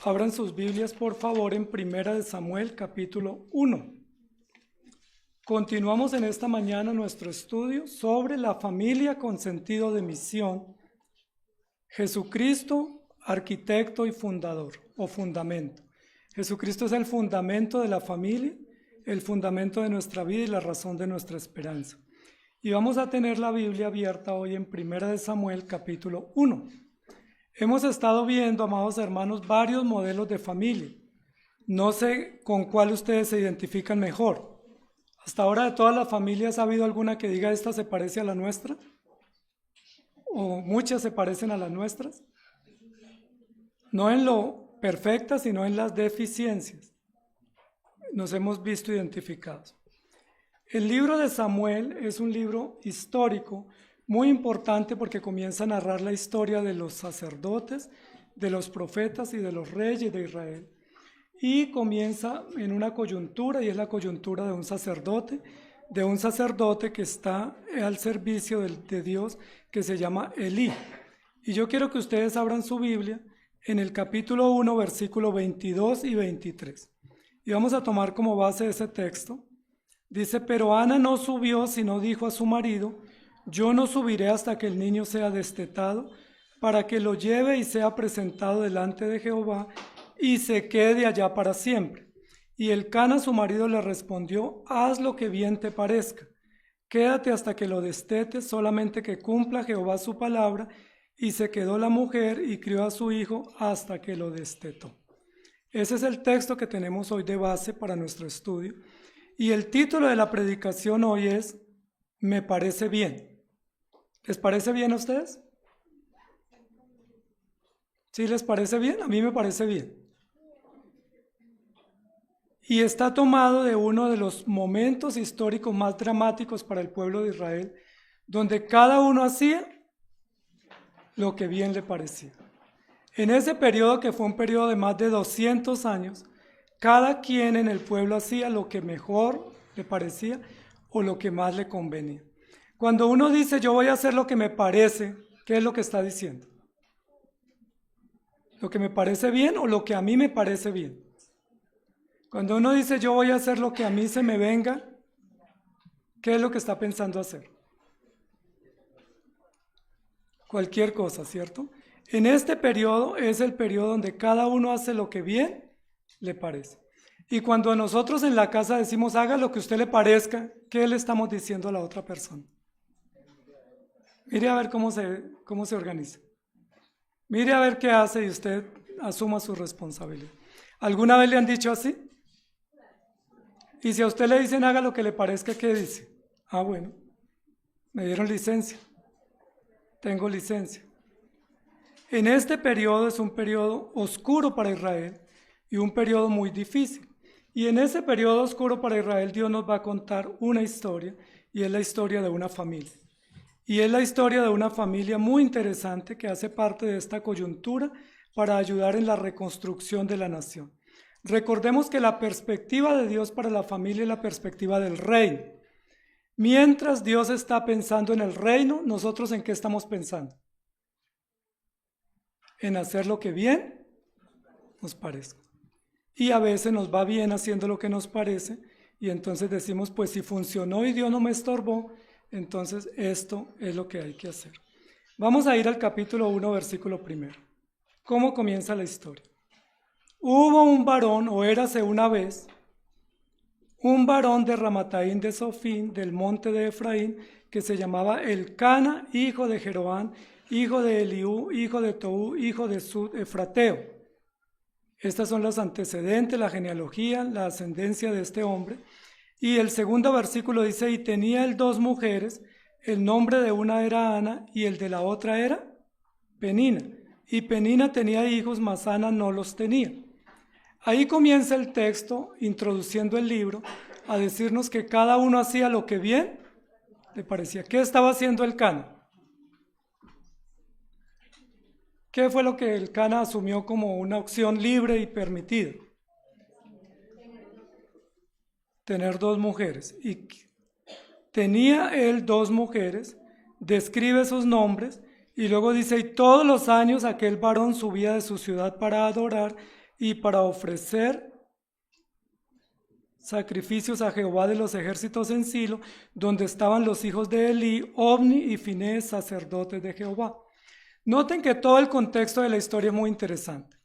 Abran sus Biblias, por favor, en Primera de Samuel, capítulo 1. Continuamos en esta mañana nuestro estudio sobre la familia con sentido de misión. Jesucristo, arquitecto y fundador, o fundamento. Jesucristo es el fundamento de la familia, el fundamento de nuestra vida y la razón de nuestra esperanza. Y vamos a tener la Biblia abierta hoy en Primera de Samuel, capítulo 1. Hemos estado viendo, amados hermanos, varios modelos de familia. No sé con cuál ustedes se identifican mejor. Hasta ahora, de todas las familias, ¿ha habido alguna que diga esta se parece a la nuestra? ¿O muchas se parecen a las nuestras? No en lo perfecta, sino en las deficiencias. Nos hemos visto identificados. El libro de Samuel es un libro histórico muy importante porque comienza a narrar la historia de los sacerdotes, de los profetas y de los reyes de Israel. Y comienza en una coyuntura, y es la coyuntura de un sacerdote que está al servicio de Dios, que se llama Elí. Y yo quiero que ustedes abran su Biblia en el capítulo 1, versículos 22 y 23. Y vamos a tomar como base ese texto. Dice, pero Ana no subió, sino dijo a su marido, yo no subiré hasta que el niño sea destetado, para que lo lleve y sea presentado delante de Jehová, y se quede allá para siempre. Y Elcana su marido le respondió, haz lo que bien te parezca, quédate hasta que lo destetes, solamente que cumpla Jehová su palabra. Y se quedó la mujer y crió a su hijo hasta que lo destetó. Ese es el texto que tenemos hoy de base para nuestro estudio. Y el título de la predicación hoy es, me parece bien. ¿Les parece bien a ustedes? ¿Sí les parece bien? A mí me parece bien. Y está tomado de uno de los momentos históricos más dramáticos para el pueblo de Israel, donde cada uno hacía lo que bien le parecía. En ese periodo, que fue un periodo de más de 200 años, cada quien en el pueblo hacía lo que mejor le parecía o lo que más le convenía. Cuando uno dice yo voy a hacer lo que me parece, ¿qué es lo que está diciendo? ¿Lo que me parece bien o lo que a mí me parece bien? Cuando uno dice yo voy a hacer lo que a mí se me venga, ¿qué es lo que está pensando hacer? Cualquier cosa, ¿cierto? En este periodo es el periodo donde cada uno hace lo que bien le parece. Y cuando nosotros en la casa decimos haga lo que a usted le parezca, ¿qué le estamos diciendo a la otra persona? Mire a ver cómo se organiza. Mire a ver qué hace y usted asuma su responsabilidad. ¿Alguna vez le han dicho así? Y si a usted le dicen haga lo que le parezca, ¿qué dice? Ah, bueno, me dieron licencia. Tengo licencia. En este periodo es un periodo oscuro para Israel y un periodo muy difícil. Y en ese periodo oscuro para Israel Dios nos va a contar una historia, y es la historia de una familia. Y es la historia de una familia muy interesante que hace parte de esta coyuntura para ayudar en la reconstrucción de la nación. Recordemos que la perspectiva de Dios para la familia es la perspectiva del reino. Mientras Dios está pensando en el reino, ¿nosotros en qué estamos pensando? En hacer lo que bien nos parezca. Y a veces nos va bien haciendo lo que nos parece, y entonces decimos, pues si funcionó y Dios no me estorbó, entonces esto es lo que hay que hacer. Vamos a ir al capítulo 1, versículo 1. ¿Cómo comienza la historia? Hubo un varón, o érase una vez, un varón de Ramataim de Sofín, del monte de Efraín, que se llamaba Elcana, hijo de Jeroán, hijo de Eliú, hijo de Toú, hijo de Sud, Efrateo. Estas son los antecedentes, la genealogía, la ascendencia de este hombre. Y el segundo versículo dice, y tenía él 2 mujeres, el nombre de una era Ana y el de la otra era Penina. Y Penina tenía hijos, mas Ana no los tenía. Ahí comienza el texto, introduciendo el libro, a decirnos que cada uno hacía lo que bien le parecía. ¿Qué estaba haciendo Elcana? ¿Qué fue lo que Elcana asumió como una opción libre y permitida? Tener 2 mujeres. Y tenía él 2 mujeres, describe sus nombres Y luego dice, y todos los años aquel varón subía de su ciudad para adorar y para ofrecer sacrificios a Jehová de los ejércitos en Silo, donde estaban los hijos de Elí, Ofni y Finés, sacerdotes de Jehová. Noten que todo el contexto de la historia es muy interesante.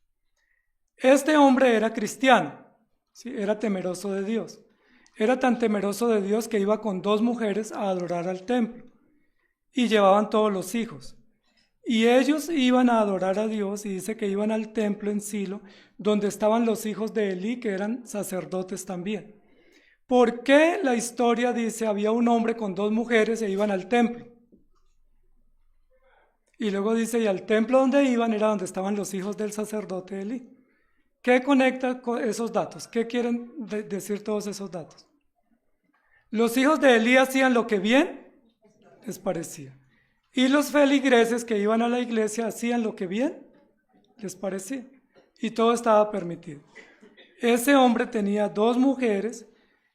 Este hombre era cristiano, ¿sí? Era temeroso de Dios. Era tan temeroso de Dios que iba con 2 mujeres a adorar al templo y llevaban todos los hijos. Y ellos iban a adorar a Dios y dice que iban al templo en Silo, donde estaban los hijos de Elí, que eran sacerdotes también. ¿Por qué la historia dice había un hombre con 2 mujeres e iban al templo? Y luego dice, y al templo donde iban era donde estaban los hijos del sacerdote Elí. ¿Qué conecta con esos datos? ¿Qué quieren decir todos esos datos? Los hijos de Elí hacían lo que bien les parecía. Y los feligreses que iban a la iglesia hacían lo que bien les parecía. Y todo estaba permitido. Ese hombre tenía 2 mujeres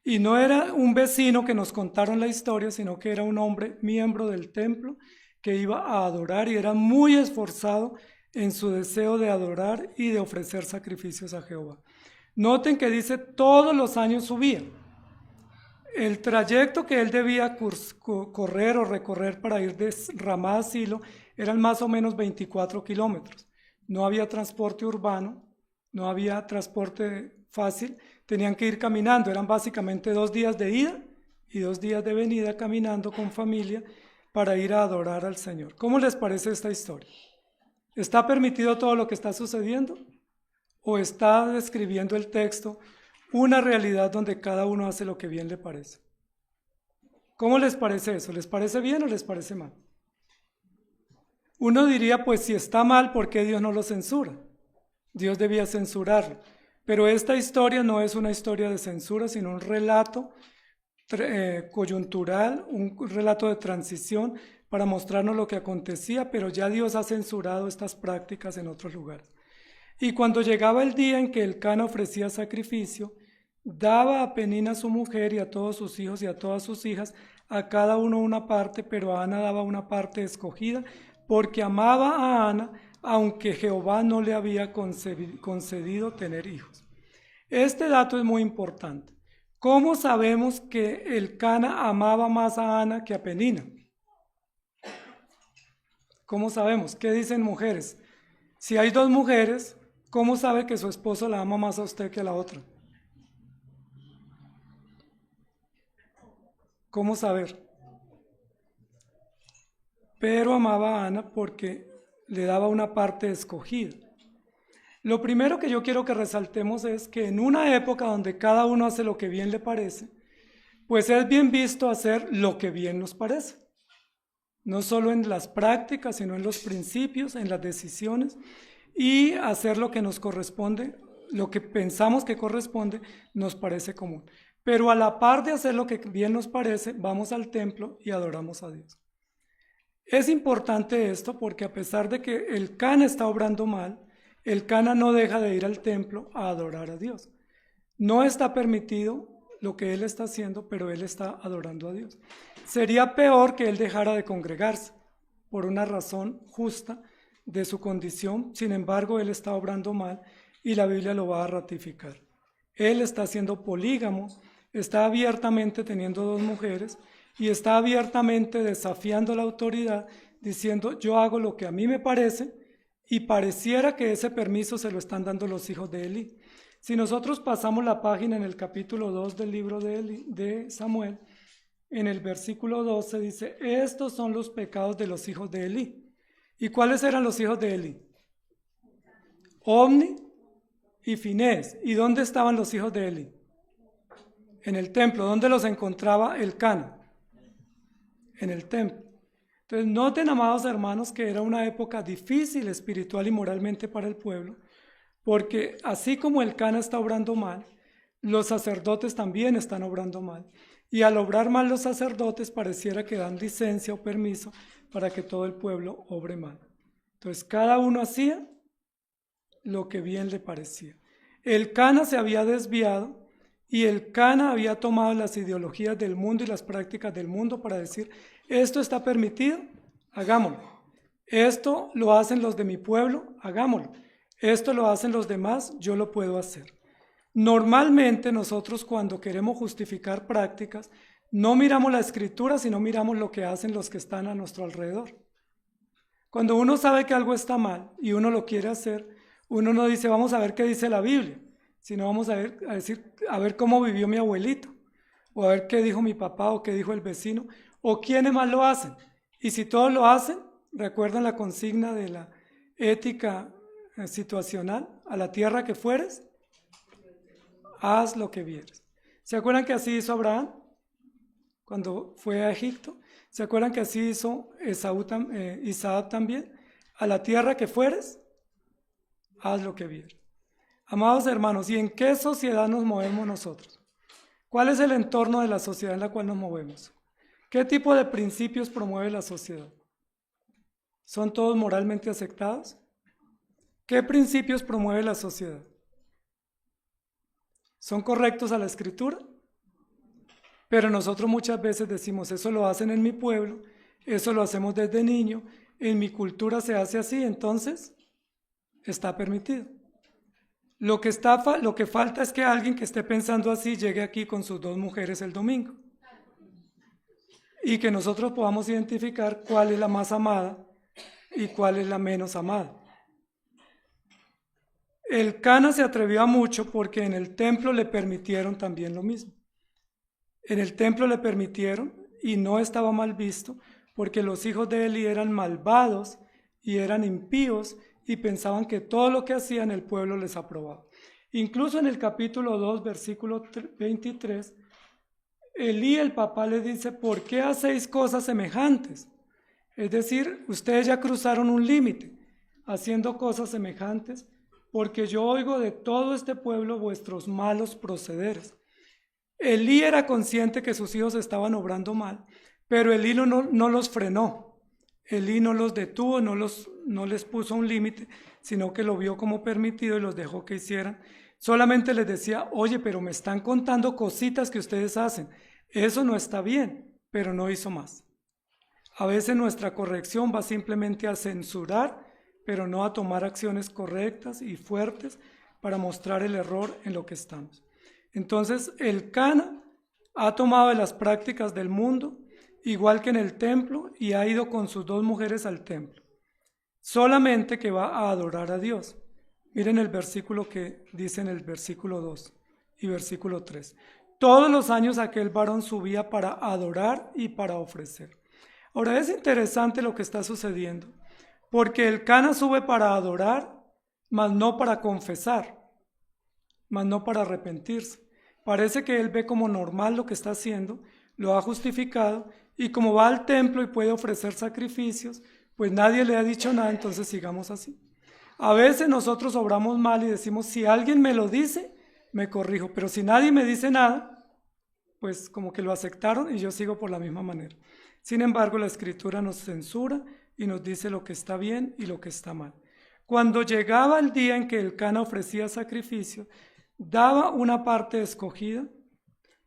y no era un vecino que nos contaron la historia, sino que era un hombre miembro del templo que iba a adorar y era muy esforzado en su deseo de adorar y de ofrecer sacrificios a Jehová. Noten que dice todos los años subía. El trayecto que él debía correr o recorrer para ir de Ramá a Silo eran más o menos 24 kilómetros. No había transporte urbano, no había transporte fácil, tenían que ir caminando, eran básicamente 2 días de ida y 2 días de venida caminando con familia para ir a adorar al Señor. ¿Cómo les parece esta historia? ¿Está permitido todo lo que está sucediendo? ¿O está describiendo el texto una realidad donde cada uno hace lo que bien le parece? ¿Cómo les parece eso? ¿Les parece bien o les parece mal? Uno diría, pues si está mal, ¿por qué Dios no lo censura? Dios debía censurarlo. Pero esta historia no es una historia de censura, sino un relato coyuntural, un relato de transición para mostrarnos lo que acontecía, pero ya Dios ha censurado estas prácticas en otros lugares. Y cuando llegaba el día en que Elcana ofrecía sacrificio, daba a Penina su mujer y a todos sus hijos y a todas sus hijas, a cada uno una parte, pero a Ana daba una parte escogida, porque amaba a Ana, aunque Jehová no le había concedido tener hijos. Este dato es muy importante. ¿Cómo sabemos que Elcana amaba más a Ana que a Penina? ¿Cómo sabemos? ¿Qué dicen mujeres? Si hay 2 mujeres, ¿cómo sabe que su esposo la ama más a usted que a la otra? ¿Cómo saber? Pero amaba a Ana porque le daba una parte escogida. Lo primero que yo quiero que resaltemos es que en una época donde cada uno hace lo que bien le parece, pues es bien visto hacer lo que bien nos parece. No solo en las prácticas, sino en los principios, en las decisiones, y hacer lo que nos corresponde, lo que pensamos que corresponde, nos parece común. Pero a la par de hacer lo que bien nos parece, vamos al templo y adoramos a Dios. Es importante esto porque a pesar de que Elcana está obrando mal, Elcana no deja de ir al templo a adorar a Dios. No está permitido lo que él está haciendo, pero él está adorando a Dios. Sería peor que él dejara de congregarse por una razón justa de su condición. Sin embargo, él está obrando mal y la Biblia lo va a ratificar. Él está siendo polígamo, está abiertamente teniendo 2 mujeres y está abiertamente desafiando la autoridad diciendo yo hago lo que a mí me parece y pareciera que ese permiso se lo están dando los hijos de Elí. Si nosotros pasamos la página en el capítulo 2 del libro de Samuel, en el versículo 12 dice, estos son los pecados de los hijos de Elí. ¿Y cuáles eran los hijos de Elí? Ofni y Finés. ¿Y dónde estaban los hijos de Elí? En el templo. ¿Dónde los encontraba Elcana? En el templo. Entonces, noten, amados hermanos, que era una época difícil espiritual y moralmente para el pueblo, porque así como Elcana está obrando mal, los sacerdotes también están obrando mal. Y al obrar mal los sacerdotes pareciera que dan licencia o permiso para que todo el pueblo obre mal. Entonces cada uno hacía lo que bien le parecía. Elcana se había desviado y Elcana había tomado las ideologías del mundo y las prácticas del mundo para decir, esto está permitido, hagámoslo. Esto lo hacen los de mi pueblo, hagámoslo. Esto lo hacen los demás, yo lo puedo hacer. Normalmente nosotros cuando queremos justificar prácticas, no miramos la escritura, sino miramos lo que hacen los que están a nuestro alrededor. Cuando uno sabe que algo está mal y uno lo quiere hacer, uno no dice, vamos a ver qué dice la Biblia, sino vamos a ver cómo vivió mi abuelito, o a ver qué dijo mi papá, o qué dijo el vecino, o quiénes más lo hacen. Y si todos lo hacen, recuerdan la consigna de la ética situacional, a la tierra que fueres, haz lo que vieres. ¿Se acuerdan que así hizo Abraham cuando fue a Egipto? ¿Se acuerdan que así hizo Isaac también? A la tierra que fueres, haz lo que vieres. Amados hermanos, ¿y en qué sociedad nos movemos nosotros? ¿Cuál es el entorno de la sociedad en la cual nos movemos? ¿Qué tipo de principios promueve la sociedad? ¿Son todos moralmente aceptados? ¿Qué principios promueve la sociedad? ¿Son correctos a la escritura? Pero nosotros muchas veces decimos, eso lo hacen en mi pueblo, eso lo hacemos desde niño, en mi cultura se hace así, entonces está permitido. Lo que falta es que alguien que esté pensando así llegue aquí con sus 2 mujeres el domingo. Y que nosotros podamos identificar cuál es la más amada y cuál es la menos amada. El Cana se atrevió a mucho porque en el templo le permitieron también lo mismo. En el templo le permitieron y no estaba mal visto porque los hijos de Eli eran malvados y eran impíos y pensaban que todo lo que hacían el pueblo les aprobaba. Incluso en el capítulo 2, versículo 23, Elí, el papá, le dice, ¿por qué hacéis cosas semejantes? Es decir, ustedes ya cruzaron un límite haciendo cosas semejantes, porque yo oigo de todo este pueblo vuestros malos procederes. Elí era consciente que sus hijos estaban obrando mal, pero Elí no los frenó. Elí no los detuvo, no les puso un límite, sino que lo vio como permitido y los dejó que hicieran. Solamente les decía, oye, pero me están contando cositas que ustedes hacen. Eso no está bien, pero no hizo más. A veces nuestra corrección va simplemente a censurar, pero no a tomar acciones correctas y fuertes para mostrar el error en lo que estamos. Entonces, el Cana ha tomado de las prácticas del mundo, igual que en el templo, y ha ido con sus 2 mujeres al templo. Solamente que va a adorar a Dios. Miren el versículo que dice en el versículo 2 y versículo 3. Todos los años aquel varón subía para adorar y para ofrecer. Ahora es interesante lo que está sucediendo, porque el Cana sube para adorar, mas no para confesar, mas no para arrepentirse. Parece que él ve como normal lo que está haciendo, lo ha justificado, y como va al templo y puede ofrecer sacrificios, pues nadie le ha dicho nada, entonces sigamos así. A veces nosotros obramos mal y decimos, si alguien me lo dice, me corrijo, pero si nadie me dice nada, pues como que lo aceptaron y yo sigo por la misma manera. Sin embargo, la Escritura nos censura y nos dice lo que está bien y lo que está mal. Cuando llegaba el día en que el Cana ofrecía sacrificio, daba una parte escogida,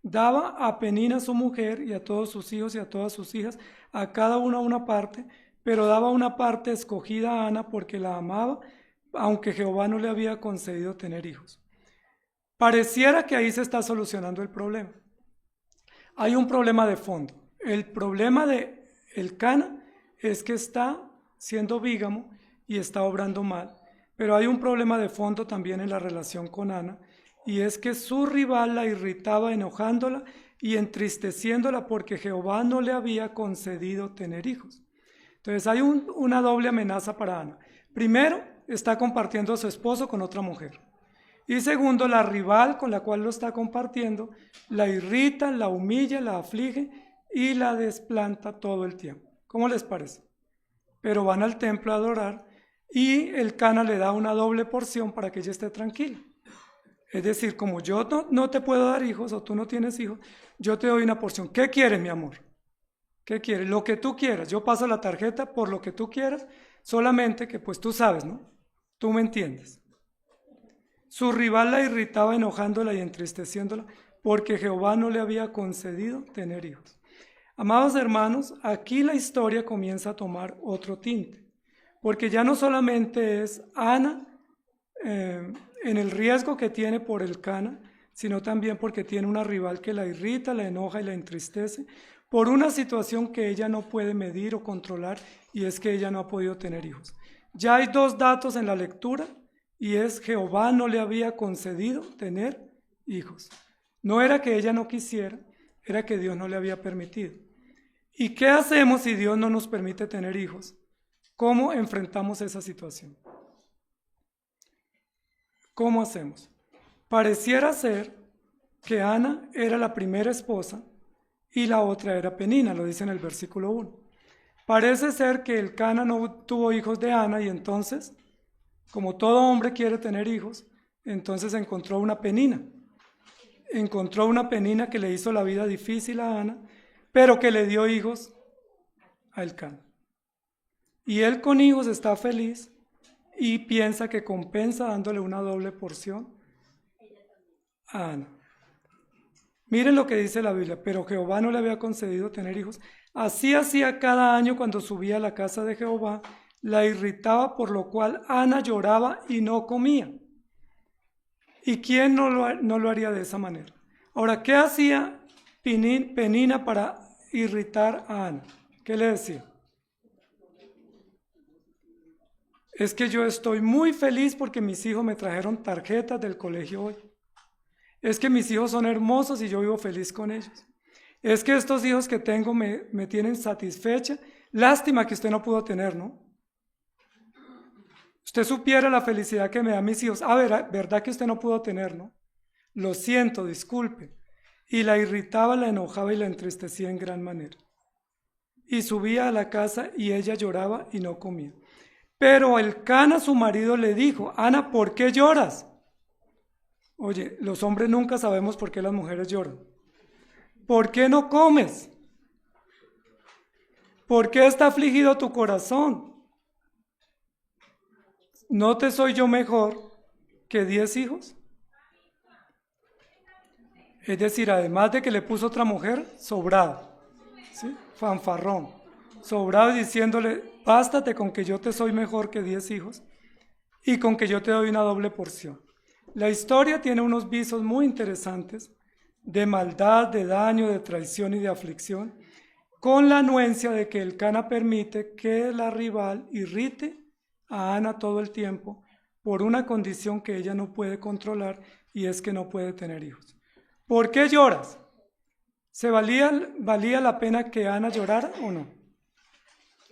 daba a Penina su mujer y a todos sus hijos y a todas sus hijas, a cada uno una parte, pero daba una parte escogida a Ana porque la amaba, aunque Jehová no le había concedido tener hijos. Pareciera que ahí se está solucionando el problema. Hay un problema de fondo. El problema de el Cana es que está siendo bígamo y está obrando mal, pero hay un problema de fondo también en la relación con Ana, y es que su rival la irritaba enojándola y entristeciéndola porque Jehová no le había concedido tener hijos. Entonces hay una doble amenaza para Ana. Primero, está compartiendo a su esposo con otra mujer. Y segundo, la rival con la cual lo está compartiendo la irrita, la humilla, la aflige y la desplanta todo el tiempo. ¿Cómo les parece? Pero van al templo a adorar y el Cana le da una doble porción para que ella esté tranquila. Es decir, como yo no te puedo dar hijos o tú no tienes hijos, yo te doy una porción. ¿Qué quieres, mi amor? ¿Qué quieres? Lo que tú quieras. Yo paso la tarjeta por lo que tú quieras, solamente que pues tú sabes, ¿no? Tú me entiendes. Su rival la irritaba enojándola y entristeciéndola porque Jehová no le había concedido tener hijos. Amados hermanos, aquí la historia comienza a tomar otro tinte. porque ya no solamente es Ana en el riesgo que tiene por el Cana, sino también porque tiene una rival que la irrita, la enoja y la entristece por una situación que ella no puede medir o controlar, y es que ella no ha podido tener hijos. Ya hay dos datos en la lectura, y es Jehová no le había concedido tener hijos. No era que ella no quisiera, era que Dios no le había permitido. ¿Y qué hacemos si Dios no nos permite tener hijos? ¿Cómo enfrentamos esa situación? ¿Cómo hacemos? Pareciera ser que Ana era la primera esposa y la otra era Penina, lo dice en el versículo 1. Parece ser que el Cana no tuvo hijos de Ana y entonces, como todo hombre quiere tener hijos, entonces encontró una Penina. Encontró una Penina que le hizo la vida difícil a Ana, pero que le dio hijos a Elcana. Y él con hijos está feliz y piensa que compensa dándole una doble porción a Ana. Miren lo que dice la Biblia: pero Jehová no le había concedido tener hijos. Así hacía cada año cuando subía a la casa de Jehová, la irritaba, por lo cual Ana lloraba y no comía. ¿Y quién no lo haría de esa manera? Ahora, ¿qué hacía Penina para irritar a Ana? ¿Qué le decía? Es que yo estoy muy feliz porque mis hijos me trajeron tarjetas del colegio hoy. Es que mis hijos son hermosos y yo vivo feliz con ellos. Es que estos hijos que tengo me tienen satisfecha. Lástima que usted no pudo tener, ¿no? Usted supiera la felicidad que me dan mis hijos. ¿Verdad que usted no pudo tener, no? Lo siento, disculpe. Y la irritaba, la enojaba y la entristecía en gran manera. Y subía a la casa y ella lloraba y no comía. Pero Elcana, su marido, le dijo: Ana, ¿por qué lloras? Oye, los hombres nunca sabemos por qué las mujeres lloran. ¿Por qué no comes? ¿Por qué está afligido tu corazón? ¿No te soy yo mejor que 10 hijos? Es decir, además de que le puso otra mujer, sobrado, ¿sí? Fanfarrón, sobrado, diciéndole: bástate con que yo te soy mejor que 10 hijos y con que yo te doy una doble porción. La historia tiene unos visos muy interesantes de maldad, de daño, de traición y de aflicción, con la anuencia de que Elcana permite que la rival irrite a Ana todo el tiempo por una condición que ella no puede controlar, y es que no puede tener hijos. ¿Por qué lloras? ¿Valía la pena que Ana llorara o no?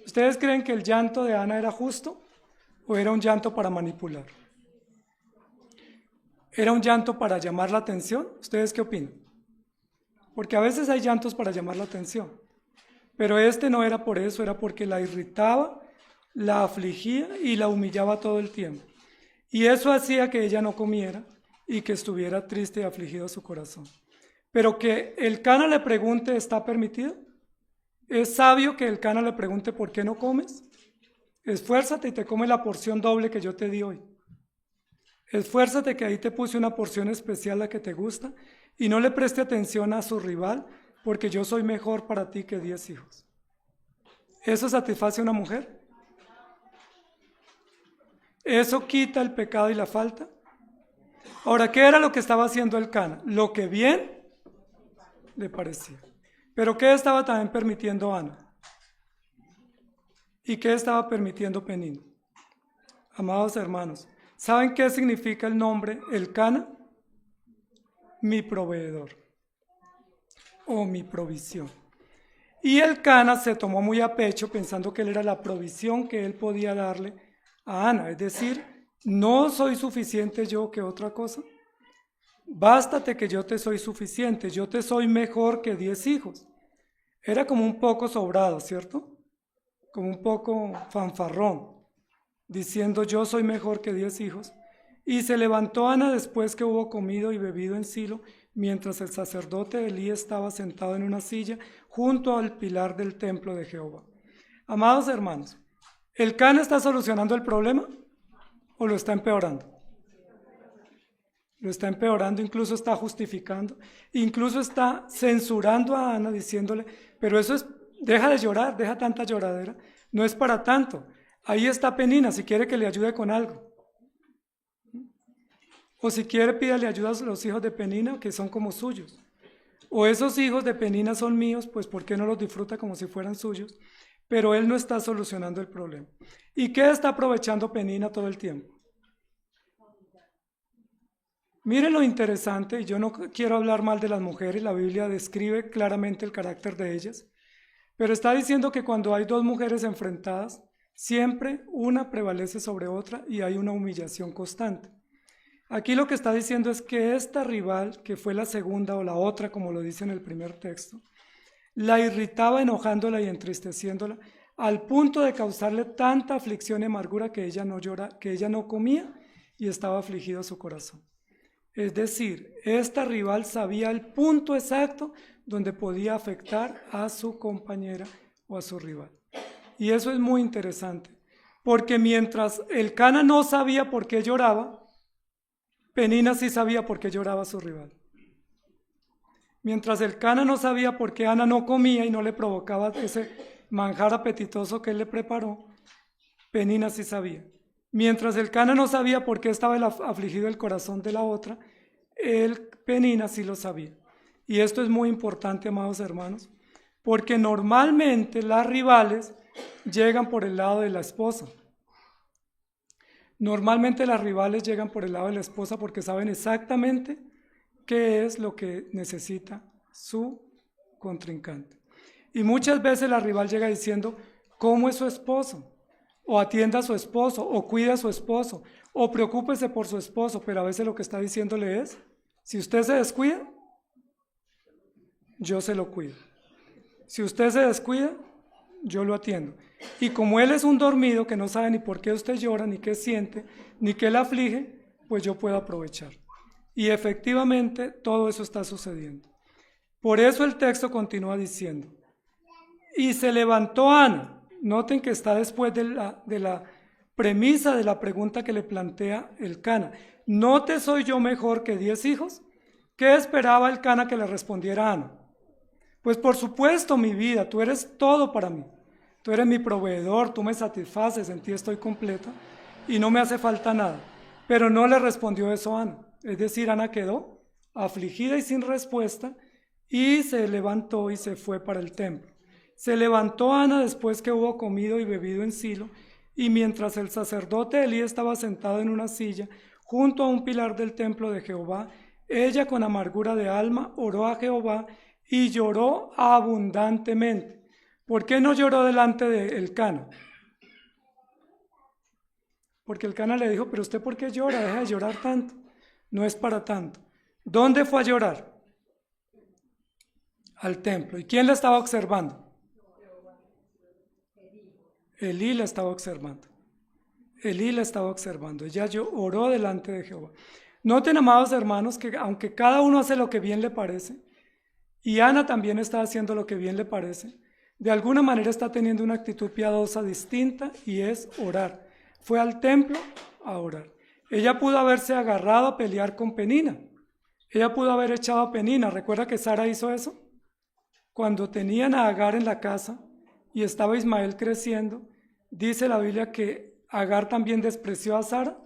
¿Ustedes creen que el llanto de Ana era justo o era un llanto para manipular? ¿Era un llanto para llamar la atención? ¿Ustedes qué opinan? Porque a veces hay llantos para llamar la atención, pero este no era por eso, era porque la irritaba, la afligía y la humillaba todo el tiempo. Y eso hacía que ella no comiera y que estuviera triste y afligido su corazón. Pero que Elcana le pregunte, ¿está permitido? ¿Es sabio que Elcana le pregunte por qué no comes? Esfuérzate y te come la porción doble que yo te di hoy. Esfuérzate que ahí te puse una porción especial, la que te gusta, y no le preste atención a su rival, porque yo soy mejor para ti que 10 hijos. ¿Eso satisface a una mujer? ¿Eso quita el pecado y la falta? Ahora, ¿qué era lo que estaba haciendo Elcana? Lo que bien le parecía. ¿Pero qué estaba también permitiendo Ana? ¿Y qué estaba permitiendo Penina? Amados hermanos, ¿saben qué significa el nombre Elcana? Mi proveedor o mi provisión. Y Elcana se tomó muy a pecho pensando que él era la provisión que él podía darle a Ana, es decir, ¿no soy suficiente yo que otra cosa? Bástate que yo te soy suficiente, yo te soy mejor que 10 hijos. Era como un poco sobrado, ¿cierto? Como un poco fanfarrón, diciendo: yo soy mejor que 10 hijos. Y se levantó Ana después que hubo comido y bebido en Silo, mientras el sacerdote Elí estaba sentado en una silla junto al pilar del templo de Jehová. Amados hermanos, ¿Elcana está solucionando el problema o lo está empeorando? Lo está empeorando, incluso está justificando, incluso está censurando a Ana, diciéndole: pero eso es, deja de llorar, deja tanta lloradera, no es para tanto. Ahí está Penina, si quiere que le ayude con algo. O si quiere, pídale ayuda a los hijos de Penina, que son como suyos. O esos hijos de Penina son míos, pues ¿por qué no los disfruta como si fueran suyos? Pero él no está solucionando el problema. ¿Y qué está aprovechando Penina todo el tiempo? Miren lo interesante, y yo no quiero hablar mal de las mujeres, la Biblia describe claramente el carácter de ellas, pero está diciendo que cuando hay dos mujeres enfrentadas, siempre una prevalece sobre otra y hay una humillación constante. Aquí lo que está diciendo es que esta rival, que fue la segunda o la otra, como lo dice en el primer texto, la irritaba enojándola y entristeciéndola, al punto de causarle tanta aflicción y amargura que ella no comía y estaba afligido su corazón. Es decir, esta rival sabía el punto exacto donde podía afectar a su compañera o a su rival. Y eso es muy interesante, porque mientras Elcana no sabía por qué lloraba, Penina sí sabía por qué lloraba su rival. Mientras Elcana no sabía por qué Ana no comía y no le provocaba ese manjar apetitoso que él le preparó, Penina sí sabía. Mientras Elcana no sabía por qué estaba afligido el corazón de la otra, Penina sí lo sabía. Y esto es muy importante, amados hermanos, porque normalmente las rivales llegan por el lado de la esposa. Normalmente las rivales llegan por el lado de la esposa porque saben exactamente qué es lo que necesita su contrincante. Y muchas veces la rival llega diciendo, ¿cómo es su esposo? O atienda a su esposo, o cuida a su esposo, o preocúpese por su esposo, pero a veces lo que está diciéndole es, si usted se descuida, yo se lo cuido. Si usted se descuida, yo lo atiendo. Y como él es un dormido que no sabe ni por qué usted llora, ni qué siente, ni qué le aflige, pues yo puedo aprovechar. Y efectivamente todo eso está sucediendo. Por eso el texto continúa diciendo, y se levantó Ana. Noten que está después de la premisa de la pregunta que le plantea Elcana. ¿No te soy yo mejor que 10 hijos? ¿Qué esperaba Elcana que le respondiera a Ana? Pues por supuesto, mi vida, tú eres todo para mí. Tú eres mi proveedor, tú me satisfaces, en ti estoy completa y no me hace falta nada. Pero no le respondió eso a Ana. Es decir, Ana quedó afligida y sin respuesta y se levantó y se fue para el templo. Se levantó Ana después que hubo comido y bebido en Silo, y mientras el sacerdote Elí estaba sentado en una silla junto a un pilar del templo de Jehová, ella con amargura de alma oró a Jehová y lloró abundantemente. ¿Por qué no lloró delante de Elcana? Porque Elcana le dijo, pero usted ¿por qué llora? Deja de llorar tanto. No es para tanto. ¿Dónde fue a llorar? Al templo. ¿Y quién la estaba observando? Elí la estaba observando. Elí la estaba observando. Ella oró delante de Jehová. Noten, amados hermanos, que aunque cada uno hace lo que bien le parece, y Ana también está haciendo lo que bien le parece, de alguna manera está teniendo una actitud piadosa distinta y es orar. Fue al templo a orar. Ella pudo haberse agarrado a pelear con Penina. Ella pudo haber echado a Penina. ¿Recuerda que Sara hizo eso? Cuando tenían a Agar en la casa y estaba Ismael creciendo, dice la Biblia que Agar también despreció a Sara.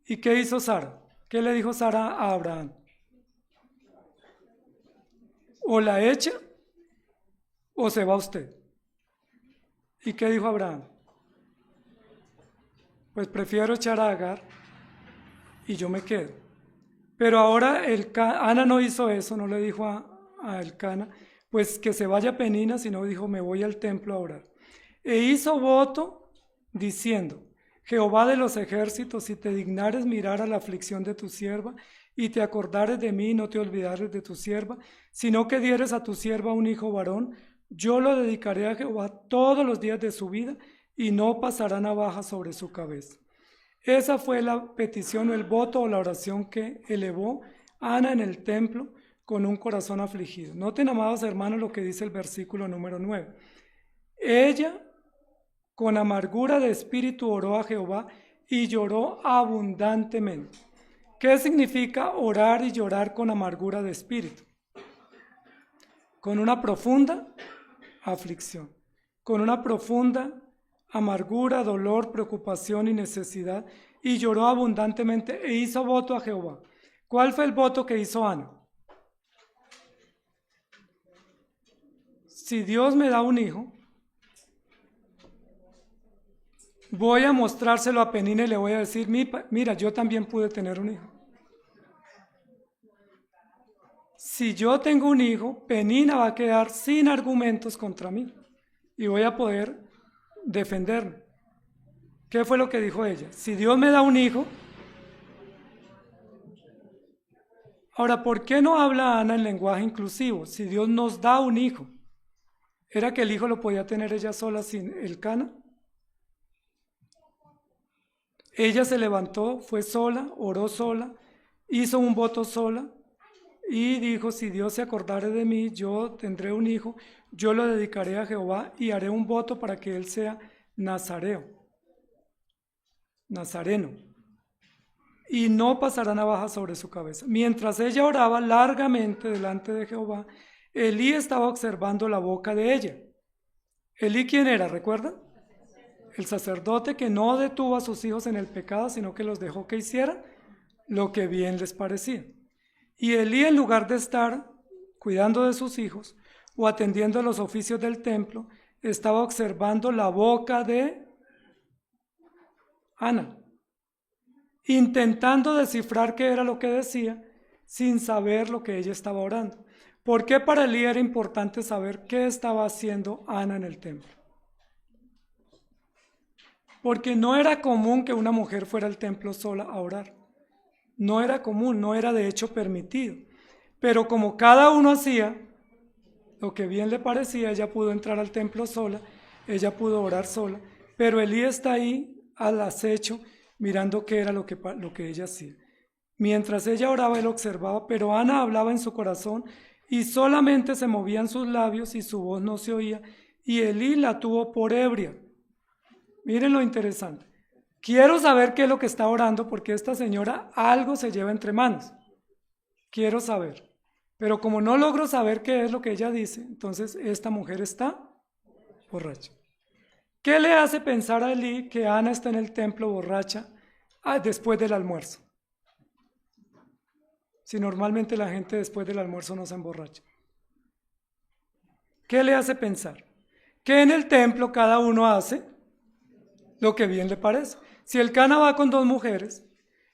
¿Y qué hizo Sara? ¿Qué le dijo Sara a Abraham? O la echa o se va usted. ¿Y qué dijo Abraham? Pues prefiero echar a Agar y yo me quedo. Pero ahora Ana no hizo eso, no le dijo a Elcana, pues que se vaya Penina, sino dijo, me voy al templo a orar. E hizo voto diciendo, Jehová de los ejércitos, si te dignares mirar a la aflicción de tu sierva, y te acordares de mí y no te olvidares de tu sierva, sino que dieres a tu sierva un hijo varón, yo lo dedicaré a Jehová todos los días de su vida, y no pasará navaja sobre su cabeza. Esa fue la petición o el voto o la oración que elevó Ana en el templo con un corazón afligido. Noten, amados hermanos, lo que dice el versículo número 9. Ella, con amargura de espíritu, oró a Jehová y lloró abundantemente. ¿Qué significa orar y llorar con amargura de espíritu? Con una profunda aflicción, con una profunda amargura, dolor, preocupación y necesidad, y lloró abundantemente e hizo voto a Jehová. ¿Cuál fue el voto que hizo Ana? Si Dios me da un hijo, voy a mostrárselo a Penina y le voy a decir, mira, yo también pude tener un hijo. Si yo tengo un hijo, Penina va a quedar sin argumentos contra mí y voy a poder defenderme. ¿Qué fue lo que dijo ella? Si Dios me da un hijo. Ahora, ¿por qué no habla Ana en lenguaje inclusivo? Si Dios nos da un hijo, ¿era que el hijo lo podía tener ella sola sin el Cana? Ella se levantó, fue sola, oró sola, hizo un voto sola y dijo, si Dios se acordare de mí, yo tendré un hijo, yo lo dedicaré a Jehová y haré un voto para que él sea nazareno, y no pasará navaja sobre su cabeza. Mientras ella oraba largamente delante de Jehová, Elí estaba observando la boca de ella. ¿Elí quién era? ¿Recuerdan? El sacerdote que no detuvo a sus hijos en el pecado, sino que los dejó que hicieran lo que bien les parecía. Y Elí, en lugar de estar cuidando de sus hijos o atendiendo a los oficios del templo, estaba observando la boca de Ana, intentando descifrar qué era lo que decía, sin saber lo que ella estaba orando. ¿Por qué para Elí era importante saber qué estaba haciendo Ana en el templo? Porque no era común que una mujer fuera al templo sola a orar. No era común, no era de hecho permitido. Pero como cada uno hacía lo que bien le parecía, ella pudo entrar al templo sola, ella pudo orar sola, pero Elí está ahí al acecho, mirando qué era lo que ella hacía. Mientras ella oraba, él observaba, pero Ana hablaba en su corazón y solamente se movían sus labios y su voz no se oía, y Elí la tuvo por ebria. Miren lo interesante. Quiero saber qué es lo que está orando porque esta señora algo se lleva entre manos. Quiero saber. Pero como no logro saber qué es lo que ella dice, entonces esta mujer está borracha. ¿Qué le hace pensar a Elí que Ana está en el templo borracha después del almuerzo? Si normalmente la gente después del almuerzo no se emborracha. ¿Qué le hace pensar? Que en el templo cada uno hace lo que bien le parece. Si el Cana va con 2 mujeres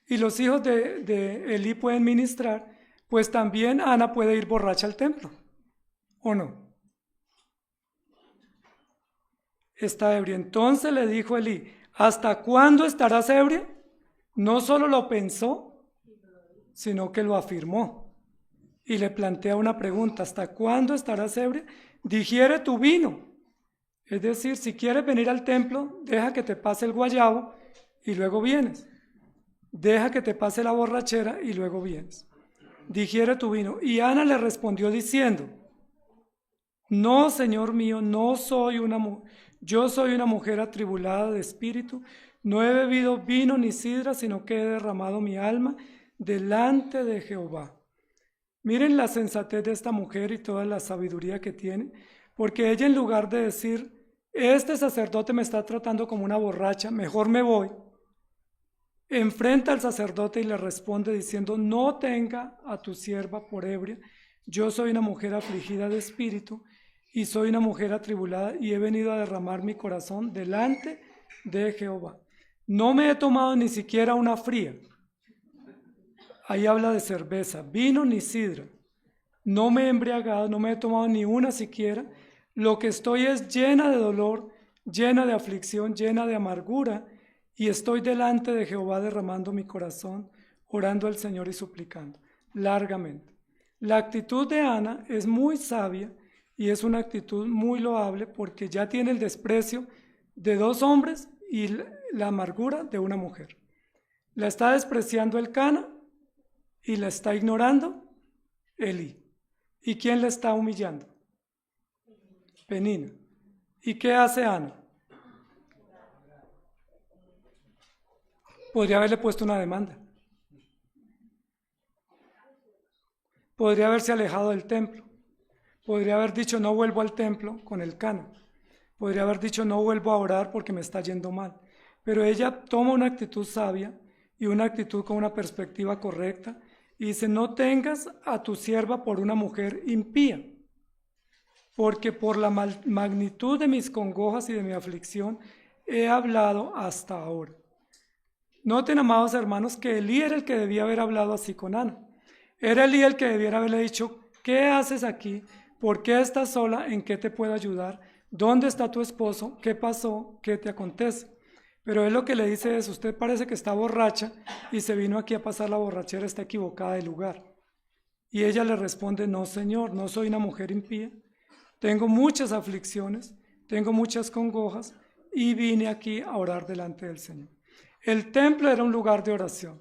y los hijos de Elí pueden ministrar, pues también Ana puede ir borracha al templo, ¿o no? Está ebria. Entonces le dijo Elí, ¿hasta cuándo estarás ebria? No solo lo pensó, sino que lo afirmó. Y le plantea una pregunta, ¿hasta cuándo estarás ebria? Digiere tu vino. Es decir, si quieres venir al templo, deja que te pase el guayabo y luego vienes. Deja que te pase la borrachera y luego vienes. Digiere tu vino. Y Ana le respondió diciendo, no, Señor mío, yo soy una mujer atribulada de espíritu, no he bebido vino ni sidra, sino que he derramado mi alma delante de Jehová. Miren la sensatez de esta mujer y toda la sabiduría que tiene, porque ella en lugar de decir, este sacerdote me está tratando como una borracha, mejor me voy, enfrenta al sacerdote y le responde diciendo, no tenga a tu sierva por ebria, yo soy una mujer afligida de espíritu y soy una mujer atribulada y he venido a derramar mi corazón delante de Jehová. No me he tomado ni siquiera una fría. Ahí habla de cerveza, vino ni sidra. No me he embriagado, no me he tomado ni una siquiera. Lo que estoy es llena de dolor, llena de aflicción, llena de amargura, y estoy delante de Jehová derramando mi corazón, orando al Señor y suplicando, largamente. La actitud de Ana es muy sabia y es una actitud muy loable porque ya tiene el desprecio de 2 hombres y la amargura de una mujer. La está despreciando el Cana y la está ignorando Elí. ¿Y quién la está humillando? Penina. ¿Y qué hace Ana? Podría haberle puesto una demanda. Podría haberse alejado del templo. Podría haber dicho no vuelvo al templo con el Cana. Podría haber dicho, no vuelvo a orar porque me está yendo mal. Pero ella toma una actitud sabia y una actitud con una perspectiva correcta y dice, no tengas a tu sierva por una mujer impía, porque por la magnitud de mis congojas y de mi aflicción he hablado hasta ahora. Noten, amados hermanos, que Elí era el que debía haber hablado así con Ana. Era Elí el que debiera haberle dicho, ¿qué haces aquí? ¿Por qué estás sola? ¿En qué te puedo ayudar? ¿Dónde está tu esposo? ¿Qué pasó? ¿Qué te acontece? Pero él lo que le dice es, usted parece que está borracha y se vino aquí a pasar la borrachera, está equivocada de lugar. Y ella le responde, no señor, no soy una mujer impía, tengo muchas aflicciones, tengo muchas congojas y vine aquí a orar delante del Señor. El templo era un lugar de oración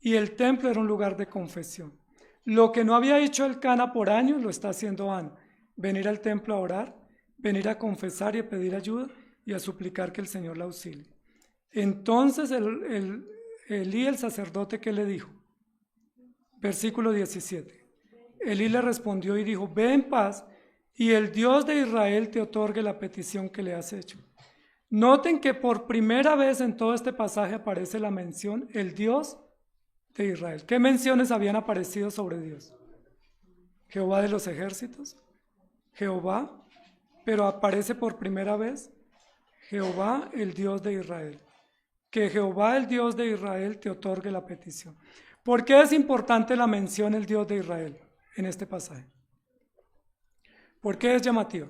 y el templo era un lugar de confesión. Lo que no había hecho Elcana por años lo está haciendo Ana, venir al templo a orar, venir a confesar y a pedir ayuda y a suplicar que el Señor la auxilie. Entonces Elí, el sacerdote, ¿qué le dijo? Versículo 17. Elí le respondió y dijo, ve en paz y el Dios de Israel te otorgue la petición que le has hecho. Noten que por primera vez en todo este pasaje aparece la mención, el Dios de Israel. ¿Qué menciones habían aparecido sobre Dios? Jehová de los ejércitos, Jehová, pero aparece por primera vez Jehová, el Dios de Israel. Que Jehová, el Dios de Israel, te otorgue la petición. ¿Por qué es importante la mención el Dios de Israel en este pasaje? ¿Por qué es llamativa?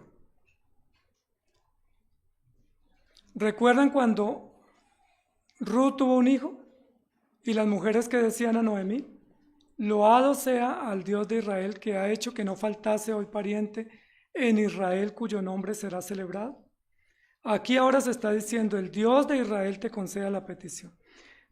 ¿Recuerdan cuando Ruth tuvo un hijo y las mujeres que decían a Noemí, loado sea al Dios de Israel que ha hecho que no faltase hoy pariente en Israel cuyo nombre será celebrado? Aquí ahora se está diciendo, el Dios de Israel te conceda la petición.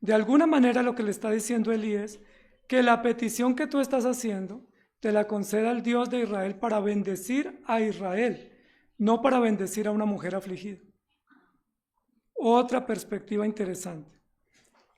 De alguna manera lo que le está diciendo Elí es que la petición que tú estás haciendo te la conceda el Dios de Israel para bendecir a Israel, no para bendecir a una mujer afligida. Otra perspectiva interesante.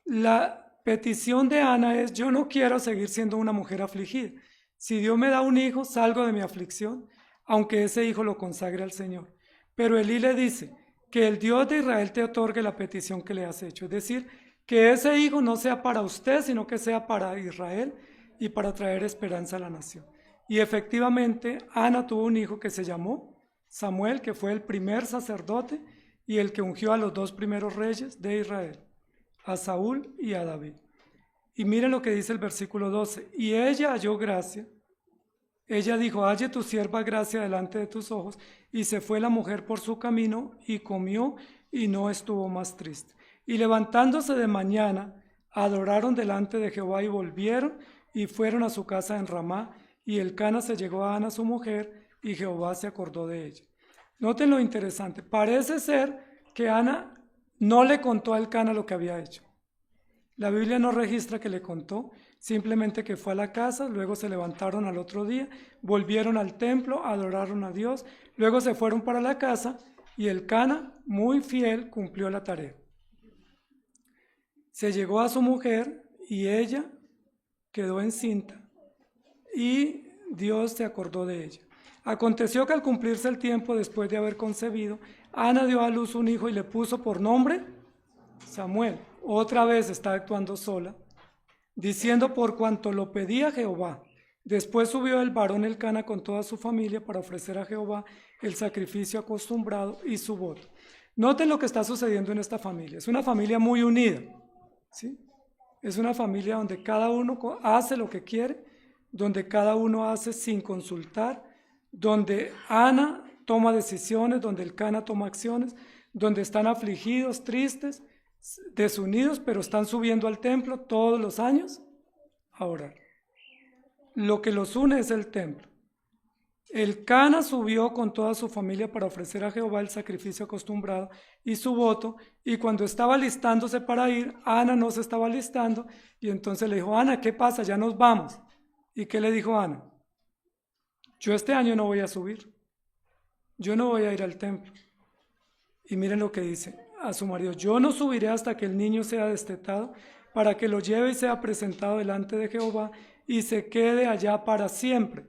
La petición de Ana es, yo no quiero seguir siendo una mujer afligida. Si Dios me da un hijo, salgo de mi aflicción, aunque ese hijo lo consagre al Señor. Pero Elí le dice, que el Dios de Israel te otorgue la petición que le has hecho. Es decir, que ese hijo no sea para usted, sino que sea para Israel y para traer esperanza a la nación. Y efectivamente, Ana tuvo un hijo que se llamó Samuel, que fue el primer sacerdote y el que ungió a los dos primeros reyes de Israel, a Saúl y a David. Y miren lo que dice el versículo 12. Y ella halló gracia. Ella dijo, halle tu sierva gracia delante de tus ojos, y se fue la mujer por su camino, y comió, y no estuvo más triste. Y levantándose de mañana, adoraron delante de Jehová, y volvieron, y fueron a su casa en Ramá, y Elcana se llegó a Ana su mujer, y Jehová se acordó de ella. Noten lo interesante, parece ser que Ana no le contó a Elcana lo que había hecho. La Biblia no registra que le contó, simplemente que fue a la casa, luego se levantaron al otro día, volvieron al templo, adoraron a Dios, luego se fueron para la casa y Elcana, muy fiel, cumplió la tarea. Se llegó a su mujer y ella quedó encinta y Dios se acordó de ella. Aconteció que al cumplirse el tiempo después de haber concebido, Ana dio a luz un hijo y le puso por nombre Samuel. Otra vez está actuando sola, diciendo por cuanto lo pedía Jehová. Después subió el varón Elcana con toda su familia para ofrecer a Jehová el sacrificio acostumbrado y su voto. Noten lo que está sucediendo en esta familia. Es una familia muy unida, ¿sí? Es una familia donde cada uno hace lo que quiere, donde cada uno hace sin consultar, donde Ana toma decisiones, donde Elcana toma acciones, donde están afligidos, tristes, desunidos, pero están subiendo al templo todos los años a orar. Lo que los une es el templo. Elcana subió con toda su familia para ofrecer a Jehová el sacrificio acostumbrado y su voto, y cuando estaba listándose para ir, Ana no se estaba listando, y entonces le dijo, Ana, ¿qué pasa? Ya nos vamos. ¿Y qué le dijo Ana? Yo este año no voy a subir, yo no voy a ir al templo. Y miren lo que dice a su marido, yo no subiré hasta que el niño sea destetado, para que lo lleve y sea presentado delante de Jehová y se quede allá para siempre.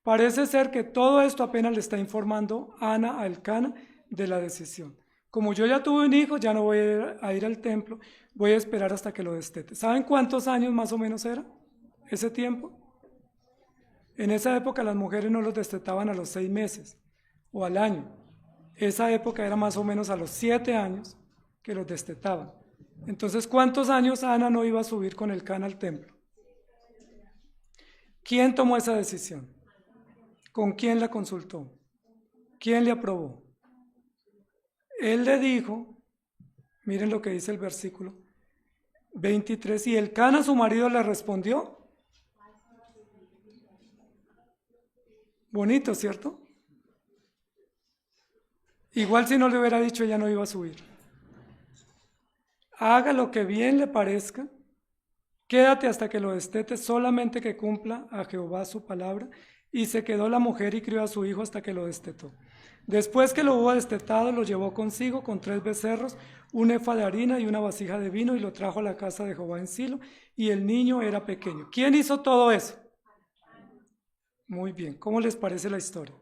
Parece ser que todo esto apenas le está informando Ana a Elcana de la decisión. Como yo ya tuve un hijo, ya no voy a ir al templo, voy a esperar hasta que lo destete. ¿Saben cuántos años más o menos era ese tiempo? En esa época las mujeres no los destetaban a los 6 meses o al año. Esa época era más o menos a los 7 años que los destetaban. Entonces, ¿cuántos años Ana no iba a subir con el Cana al templo? ¿Quién tomó esa decisión? ¿Con quién la consultó? ¿Quién le aprobó? Él le dijo, miren lo que dice el versículo 23, y el Cana, su marido, le respondió. Bonito, ¿cierto? Igual si no le hubiera dicho, ella no iba a subir. Haga lo que bien le parezca, quédate hasta que lo destete, solamente que cumpla a Jehová su palabra. Y se quedó la mujer y crió a su hijo hasta que lo destetó. Después que lo hubo destetado, lo llevó consigo con 3 becerros, un efa de harina y una vasija de vino, y lo trajo a la casa de Jehová en Silo, y el niño era pequeño. ¿Quién hizo todo eso? Muy bien, ¿cómo les parece la historia?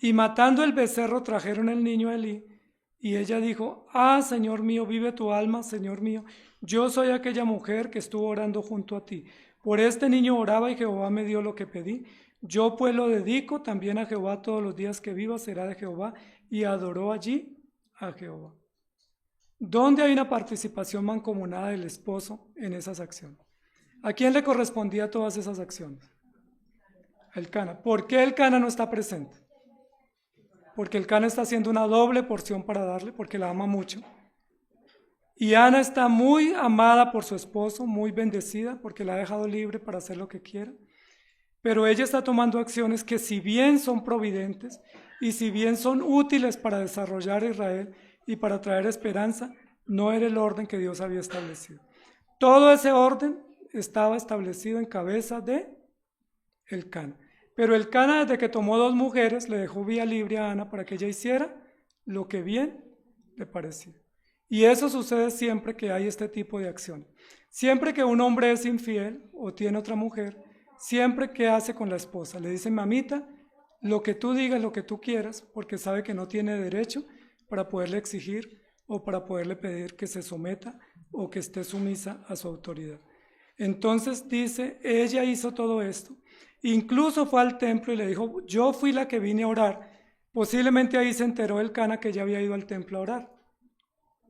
Y matando el becerro trajeron el niño a Elí, y ella dijo, Señor mío, vive tu alma, Señor mío, yo soy aquella mujer que estuvo orando junto a ti. Por este niño oraba y Jehová me dio lo que pedí. Yo pues lo dedico también a Jehová todos los días que viva, será de Jehová. Y adoró allí a Jehová. ¿Dónde hay una participación mancomunada del esposo en esas acciones? ¿A quién le correspondía todas esas acciones? Al Cana. ¿Por qué el Cana no está presente? Porque el Cana está haciendo una doble porción para darle, porque la ama mucho. Y Ana está muy amada por su esposo, muy bendecida, porque la ha dejado libre para hacer lo que quiera. Pero ella está tomando acciones que, si bien son providentes y si bien son útiles para desarrollar a Israel y para traer esperanza, no era el orden que Dios había establecido. Todo ese orden estaba establecido en cabeza de el Cana. Pero el Cana, desde que tomó 2 mujeres, le dejó vía libre a Ana para que ella hiciera lo que bien le parecía. Y eso sucede siempre que hay este tipo de acción. Siempre que un hombre es infiel o tiene otra mujer, siempre que hace con la esposa, le dice, mamita, lo que tú digas, lo que tú quieras, porque sabe que no tiene derecho para poderle exigir o para poderle pedir que se someta o que esté sumisa a su autoridad. Entonces dice, ella hizo todo esto. Incluso fue al templo y le dijo, yo fui la que vine a orar. Posiblemente ahí se enteró el Cana que ella había ido al templo a orar.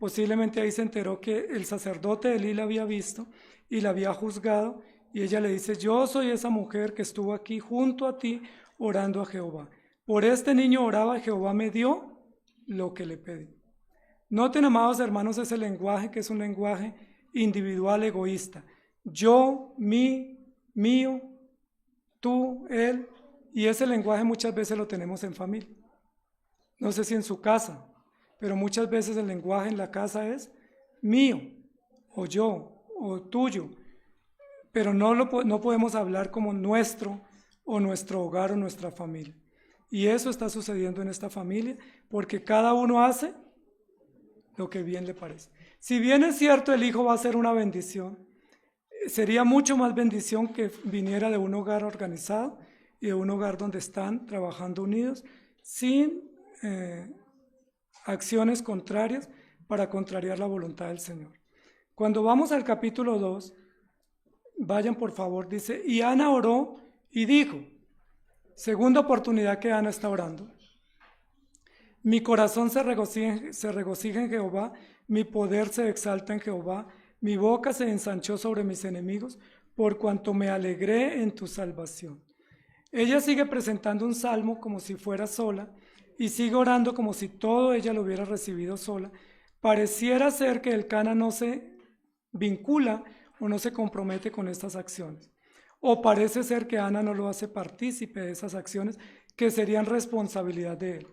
Posiblemente ahí se enteró que el sacerdote de Elí la había visto y la había juzgado, y ella le dice, yo soy esa mujer que estuvo aquí junto a ti orando a Jehová. Por este niño oraba y Jehová me dio lo que le pedí. Noten, amados hermanos, ese lenguaje que es un lenguaje individual, egoísta. Yo, mí, mío, tú, él, y ese lenguaje muchas veces lo tenemos en familia. No sé si en su casa, pero muchas veces el lenguaje en la casa es mío, o yo, o tuyo, pero no podemos hablar como nuestro, o nuestro hogar, o nuestra familia. Y eso está sucediendo en esta familia, porque cada uno hace lo que bien le parece. Si bien es cierto, el hijo va a ser una bendición, sería mucho más bendición que viniera de un hogar organizado y de un hogar donde están trabajando unidos, sin acciones contrarias para contrariar la voluntad del Señor. Cuando vamos al capítulo 2, vayan por favor, dice, y Ana oró y dijo, segunda oportunidad que Ana está orando, mi corazón se regocija en Jehová, mi poder se exalta en Jehová, mi boca se ensanchó sobre mis enemigos, por cuanto me alegré en tu salvación. Ella sigue presentando un salmo como si fuera sola, y sigue orando como si todo ella lo hubiera recibido sola. Pareciera ser que el Cana no se vincula o no se compromete con estas acciones. O parece ser que Ana no lo hace partícipe de esas acciones que serían responsabilidad de él.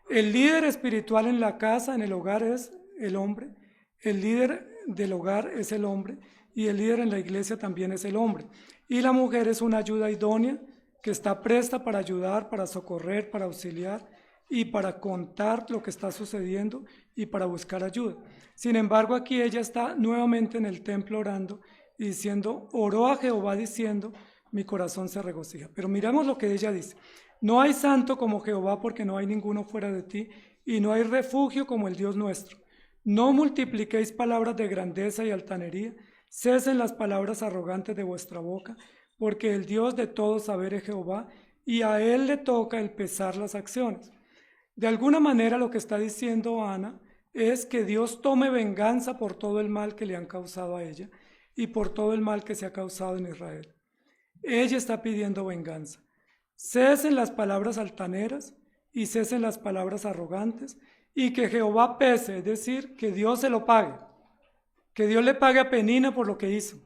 El líder espiritual en la casa, en el hogar, es el hombre. El líder del hogar es el hombre, y el líder en la iglesia también es el hombre. Y la mujer es una ayuda idónea que está presta para ayudar, para socorrer, para auxiliar y para contar lo que está sucediendo y para buscar ayuda. Sin embargo, aquí ella está nuevamente en el templo orando y diciendo, oró a Jehová diciendo, mi corazón se regocija. Pero miramos lo que ella dice. No hay santo como Jehová, porque no hay ninguno fuera de ti, y no hay refugio como el Dios nuestro. No multipliquéis palabras de grandeza y altanería, cesen las palabras arrogantes de vuestra boca, porque el Dios de todo saber es Jehová, y a él le toca el pesar las acciones. De alguna manera lo que está diciendo Ana es que Dios tome venganza por todo el mal que le han causado a ella y por todo el mal que se ha causado en Israel. Ella está pidiendo venganza. Cesen las palabras altaneras y cesen las palabras arrogantes, y que Jehová pese, es decir, que Dios se lo pague, que Dios le pague a Penina por lo que hizo,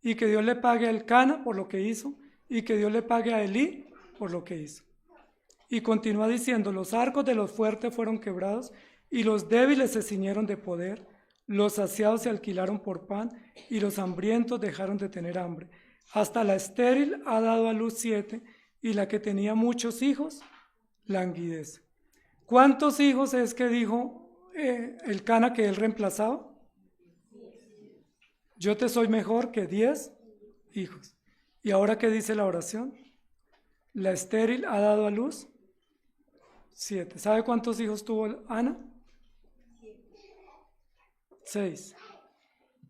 y que Dios le pague a Elcana por lo que hizo, y que Dios le pague a Elí por lo que hizo. Y continúa diciendo: los arcos de los fuertes fueron quebrados, y los débiles se ciñeron de poder, los saciados se alquilaron por pan, y los hambrientos dejaron de tener hambre. Hasta la estéril ha dado a luz 7, y la que tenía muchos hijos languidece. ¿Cuántos hijos es que dijo Elcana que él reemplazaba? Yo te soy mejor que 10 hijos. ¿Y ahora qué dice la oración? La estéril ha dado a luz 7. ¿Sabe cuántos hijos tuvo Ana? 6.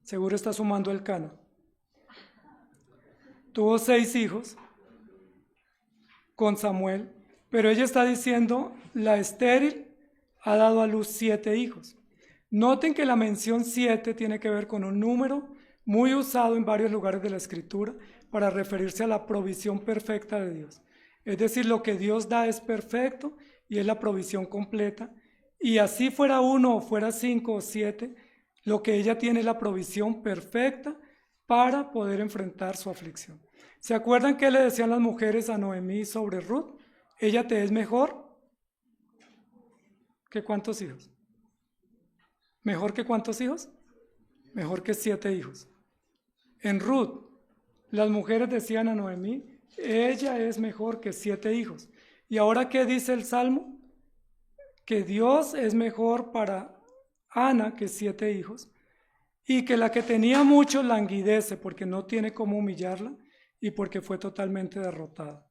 Seguro está sumando Elcana. Tuvo 6 hijos con Samuel, pero ella está diciendo: la estéril ha dado a luz 7 hijos. Noten que la mención 7 tiene que ver con un número muy usado en varios lugares de la Escritura para referirse a la provisión perfecta de Dios. Es decir, lo que Dios da es perfecto y es la provisión completa. Y así fuera 1 o fuera 5 o 7, lo que ella tiene es la provisión perfecta para poder enfrentar su aflicción. ¿Se acuerdan qué le decían las mujeres a Noemí sobre Ruth? Ella te es mejor que ¿cuántos hijos? ¿Mejor que cuántos hijos? Mejor que 7 hijos. En Ruth, las mujeres decían a Noemí: ella es mejor que 7 hijos. ¿Y ahora qué dice el Salmo? Que Dios es mejor para Ana que 7 hijos, y que la que tenía muchos languidece porque no tiene cómo humillarla y porque fue totalmente derrotada.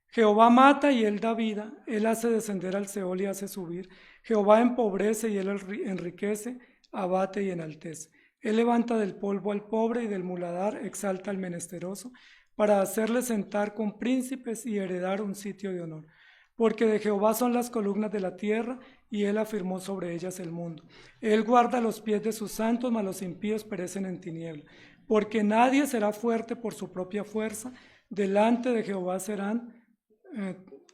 Jehová mata y él da vida, él hace descender al Seol y hace subir. Jehová empobrece y él enriquece, abate y enaltece. Él levanta del polvo al pobre y del muladar exalta al menesteroso, para hacerle sentar con príncipes y heredar un sitio de honor. Porque de Jehová son las columnas de la tierra, y él afirmó sobre ellas el mundo. Él guarda los pies de sus santos, mas los impíos perecen en tiniebla. Porque nadie será fuerte por su propia fuerza, delante de Jehová serán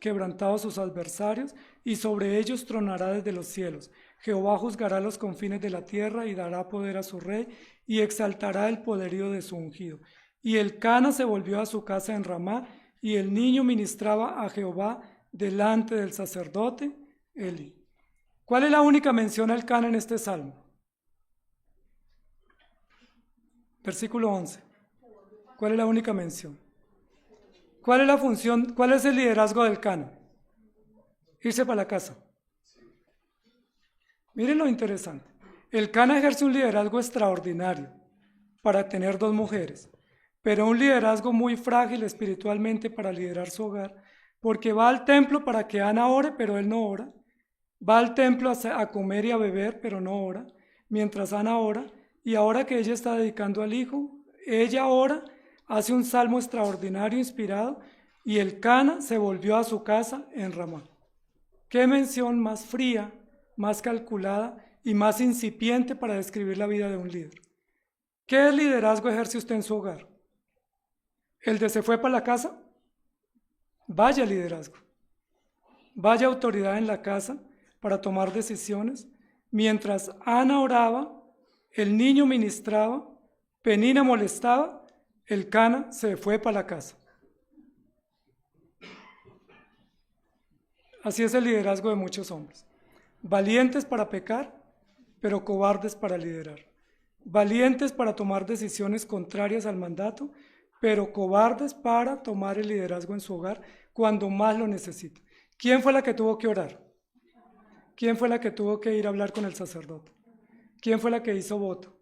quebrantados sus adversarios, y sobre ellos tronará desde los cielos. Jehová juzgará los confines de la tierra, y dará poder a su rey, y exaltará el poderío de su ungido. Y Elcana se volvió a su casa en Ramá, y el niño ministraba a Jehová delante del sacerdote Eli. ¿Cuál es la única mención a Elcana en este salmo? Versículo 11. ¿Cuál es la única mención? ¿Cuál es la función? ¿Cuál es el liderazgo de Elcana? Irse para la casa. Miren lo interesante. Elcana ejerce un liderazgo extraordinario para tener 2 mujeres, pero un liderazgo muy frágil espiritualmente para liderar su hogar, porque va al templo para que Ana ore, pero él no ora. Va al templo a comer y a beber, pero no ora, mientras Ana ora. Y ahora que ella está dedicando al hijo, ella ora, hace un salmo extraordinario inspirado, y Elcana se volvió a su casa en Ramá. ¿Qué mención más fría, más calculada y más incipiente para describir la vida de un líder? ¿Qué liderazgo ejerce usted en su hogar? ¿El de se fue para la casa? Vaya liderazgo. Vaya autoridad en la casa para tomar decisiones. Mientras Ana oraba, el niño ministraba, Penina molestaba, Elcana se fue para la casa. Así es el liderazgo de muchos hombres. Valientes para pecar, pero cobardes para liderar. Valientes para tomar decisiones contrarias al mandato, pero cobardes para tomar el liderazgo en su hogar cuando más lo necesita. ¿Quién fue la que tuvo que orar? ¿Quién fue la que tuvo que ir a hablar con el sacerdote? ¿Quién fue la que hizo voto?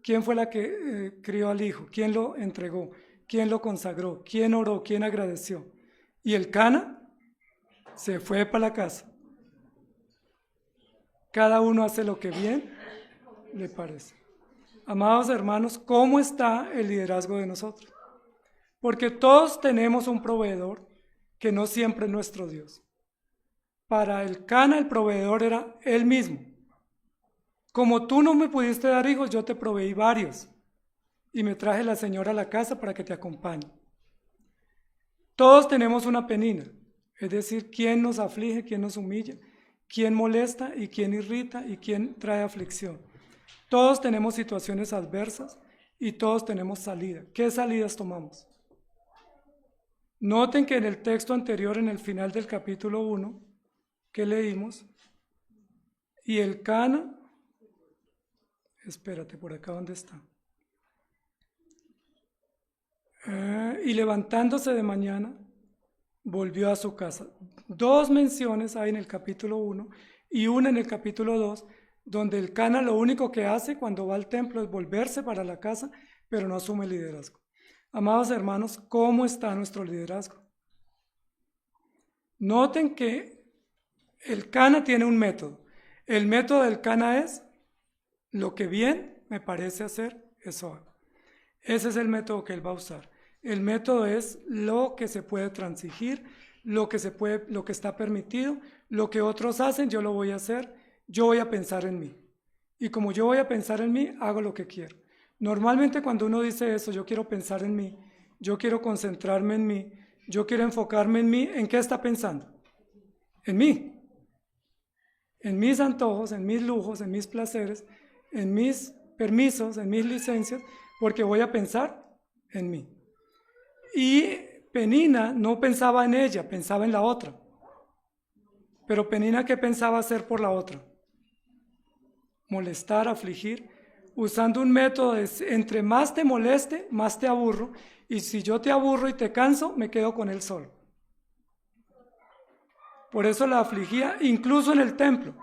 ¿Quién fue la que crió al hijo? ¿Quién lo entregó? ¿Quién lo consagró? ¿Quién oró? ¿Quién agradeció? ¿Y Elcana? Se fue para la casa. Cada uno hace lo que bien le parece. Amados hermanos, ¿cómo está el liderazgo de nosotros? Porque todos tenemos un proveedor que no siempre es nuestro Dios. Para el Cana el proveedor era él mismo. Como tú no me pudiste dar hijos, yo te proveí varios. Y me traje la señora a la casa para que te acompañe. Todos tenemos una penina, es decir, quién nos aflige, quién nos humilla, quién molesta y quién irrita y quién trae aflicción. Todos tenemos situaciones adversas y todos tenemos salida. ¿Qué salidas tomamos? Noten que en el texto anterior, en el final del capítulo 1, que leímos, y el Cana, espérate, por acá, ¿dónde está? Y levantándose de mañana, volvió a su casa. 2 menciones hay en el capítulo 1 y una en el capítulo 2, donde el Cana lo único que hace cuando va al templo es volverse para la casa, pero no asume liderazgo. Amados hermanos, ¿cómo está nuestro liderazgo? Noten que el Cana tiene un método. El método del Cana es lo que bien me parece hacer, eso hago. Ese es el método que él va a usar. El método es lo que se puede transigir, lo que está permitido, lo que otros hacen, yo lo voy a hacer, yo voy a pensar en mí. Y como yo voy a pensar en mí, hago lo que quiero. Normalmente cuando uno dice eso, yo quiero pensar en mí, yo quiero concentrarme en mí, yo quiero enfocarme en mí, ¿en qué está pensando? En mí. En mis antojos, en mis lujos, en mis placeres, en mis permisos, en mis licencias, porque voy a pensar en mí. Y Penina no pensaba en ella, pensaba en la otra. Pero Penina, ¿qué pensaba hacer por la otra? Molestar, afligir, usando un método de entre más te moleste, más te aburro, y si yo te aburro y te canso, me quedo con él solo. Por eso la afligía, incluso en el templo.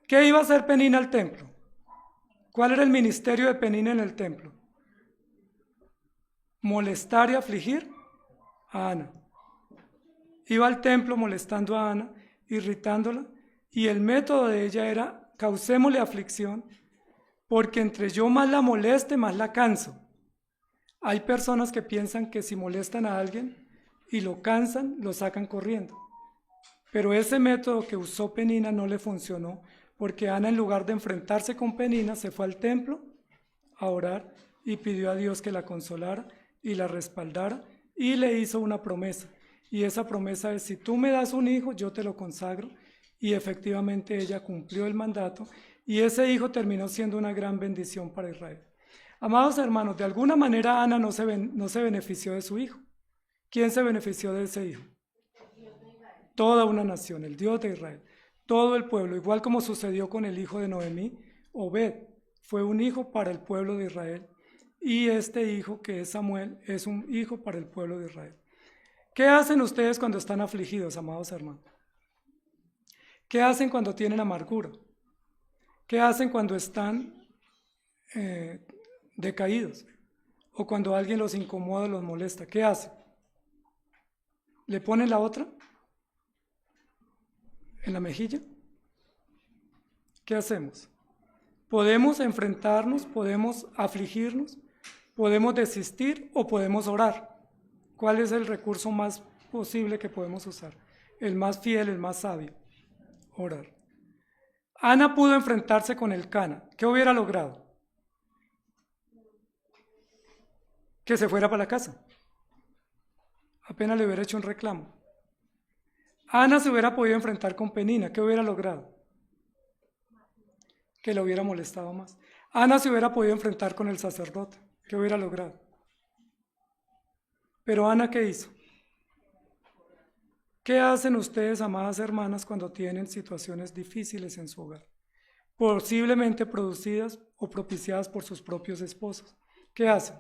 ¿Qué iba a hacer Penina al templo? ¿Cuál era el ministerio de Penina en el templo? Molestar y afligir a Ana. Iba al templo molestando a Ana, irritándola, y el método de ella era: causémosle aflicción, porque entre yo más la moleste, más la canso. Hay personas que piensan que si molestan a alguien y lo cansan, lo sacan corriendo. Pero ese método que usó Penina no le funcionó, porque Ana, en lugar de enfrentarse con Penina, se fue al templo a orar y pidió a Dios que la consolara y la respaldara, y le hizo una promesa. Y esa promesa es: si tú me das un hijo, yo te lo consagro. Y efectivamente ella cumplió el mandato, y ese hijo terminó siendo una gran bendición para Israel. Amados hermanos, de alguna manera Ana no se benefició de su hijo. ¿Quién se benefició de ese hijo? Toda una nación, el Dios de Israel, todo el pueblo, igual como sucedió con el hijo de Noemí. Obed fue un hijo para el pueblo de Israel, y este hijo, que es Samuel, es un hijo para el pueblo de Israel. ¿Qué hacen ustedes cuando están afligidos, amados hermanos? ¿Qué hacen cuando tienen amargura? ¿Qué hacen cuando están decaídos? ¿O cuando alguien los incomoda, los molesta? ¿Qué hacen? ¿Le ponen la otra en la mejilla? ¿Qué hacemos? Podemos enfrentarnos, podemos afligirnos, podemos desistir o podemos orar. ¿Cuál es el recurso más posible que podemos usar? El más fiel, el más sabio. Orar. Ana pudo enfrentarse con el Cana. ¿Qué hubiera logrado? Que se fuera para la casa. Apenas le hubiera hecho un reclamo. Ana se hubiera podido enfrentar con Penina. ¿Qué hubiera logrado? Que lo hubiera molestado más. Ana se hubiera podido enfrentar con el sacerdote. ¿Qué hubiera logrado? Pero Ana, ¿qué hizo? ¿Qué hacen ustedes, amadas hermanas, cuando tienen situaciones difíciles en su hogar? Posiblemente producidas o propiciadas por sus propios esposos. ¿Qué hacen?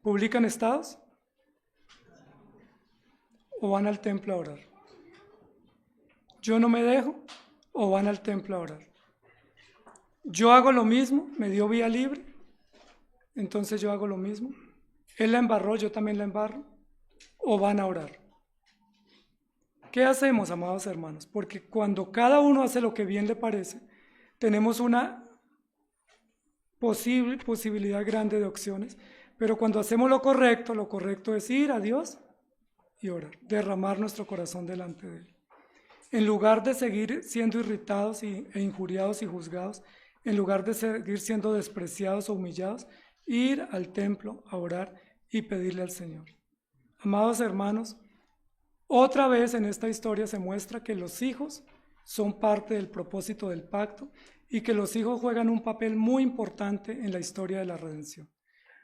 ¿Publican estados? ¿O van al templo a orar? Yo no me dejo, o van al templo a orar. Yo hago lo mismo, me dio vía libre, entonces yo hago lo mismo. Él la embarró, yo también la embarro, o van a orar. ¿Qué hacemos, amados hermanos? Porque cuando cada uno hace lo que bien le parece, tenemos una posibilidad grande de opciones, pero cuando hacemos lo correcto es ir a Dios y orar, derramar nuestro corazón delante de Él. En lugar de seguir siendo irritados e injuriados y juzgados, en lugar de seguir siendo despreciados o humillados, ir al templo a orar y pedirle al Señor. Amados hermanos, otra vez en esta historia se muestra que los hijos son parte del propósito del pacto y que los hijos juegan un papel muy importante en la historia de la redención.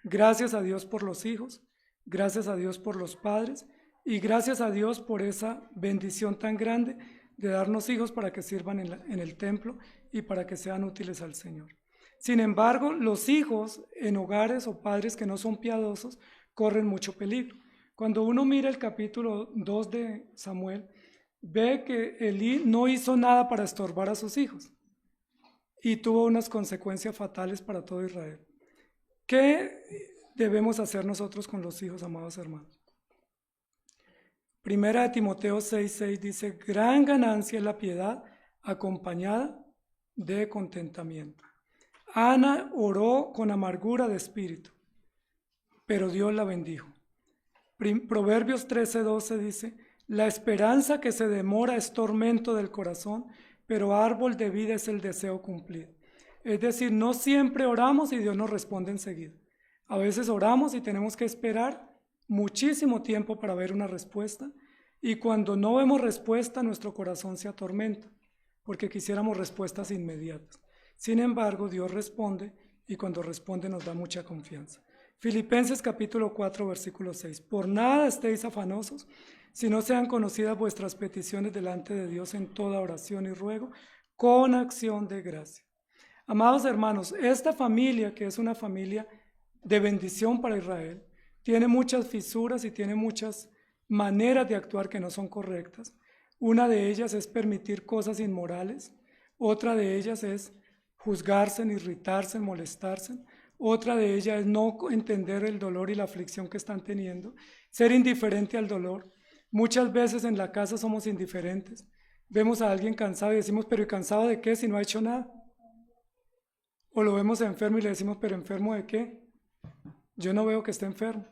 Gracias a Dios por los hijos, gracias a Dios por los padres y gracias a Dios por esa bendición tan grande de darnos hijos para que sirvan en el templo y para que sean útiles al Señor. Sin embargo, los hijos en hogares o padres que no son piadosos corren mucho peligro. Cuando uno mira el capítulo 2 de Samuel, ve que Elí no hizo nada para estorbar a sus hijos y tuvo unas consecuencias fatales para todo Israel. ¿Qué debemos hacer nosotros con los hijos, amados hermanos? Primera de Timoteo 6:6 dice, gran ganancia es la piedad acompañada de contentamiento. Ana oró con amargura de espíritu, pero Dios la bendijo. Proverbios 13:12 dice, la esperanza que se demora es tormento del corazón, pero árbol de vida es el deseo cumplido. Es decir, no siempre oramos y Dios nos responde enseguida. A veces oramos y tenemos que esperar muchísimo tiempo para ver una respuesta, y cuando no vemos respuesta, nuestro corazón se atormenta, porque quisiéramos respuestas inmediatas. Sin embargo, Dios responde, y cuando responde nos da mucha confianza. Filipenses capítulo 4, versículo 6. Por nada estéis afanosos, si no sean conocidas vuestras peticiones delante de Dios en toda oración y ruego, con acción de gracia. Amados hermanos, esta familia, que es una familia de bendición para Israel, tiene muchas fisuras y tiene muchas maneras de actuar que no son correctas. Una de ellas es permitir cosas inmorales, otra de ellas es juzgarse, irritarse, molestarse, otra de ellas es no entender el dolor y la aflicción que están teniendo, ser indiferente al dolor. Muchas veces en la casa somos indiferentes, vemos a alguien cansado y decimos, pero ¿y cansado de qué si no ha hecho nada? O lo vemos enfermo y le decimos, pero ¿enfermo de qué? Yo no veo que esté enfermo.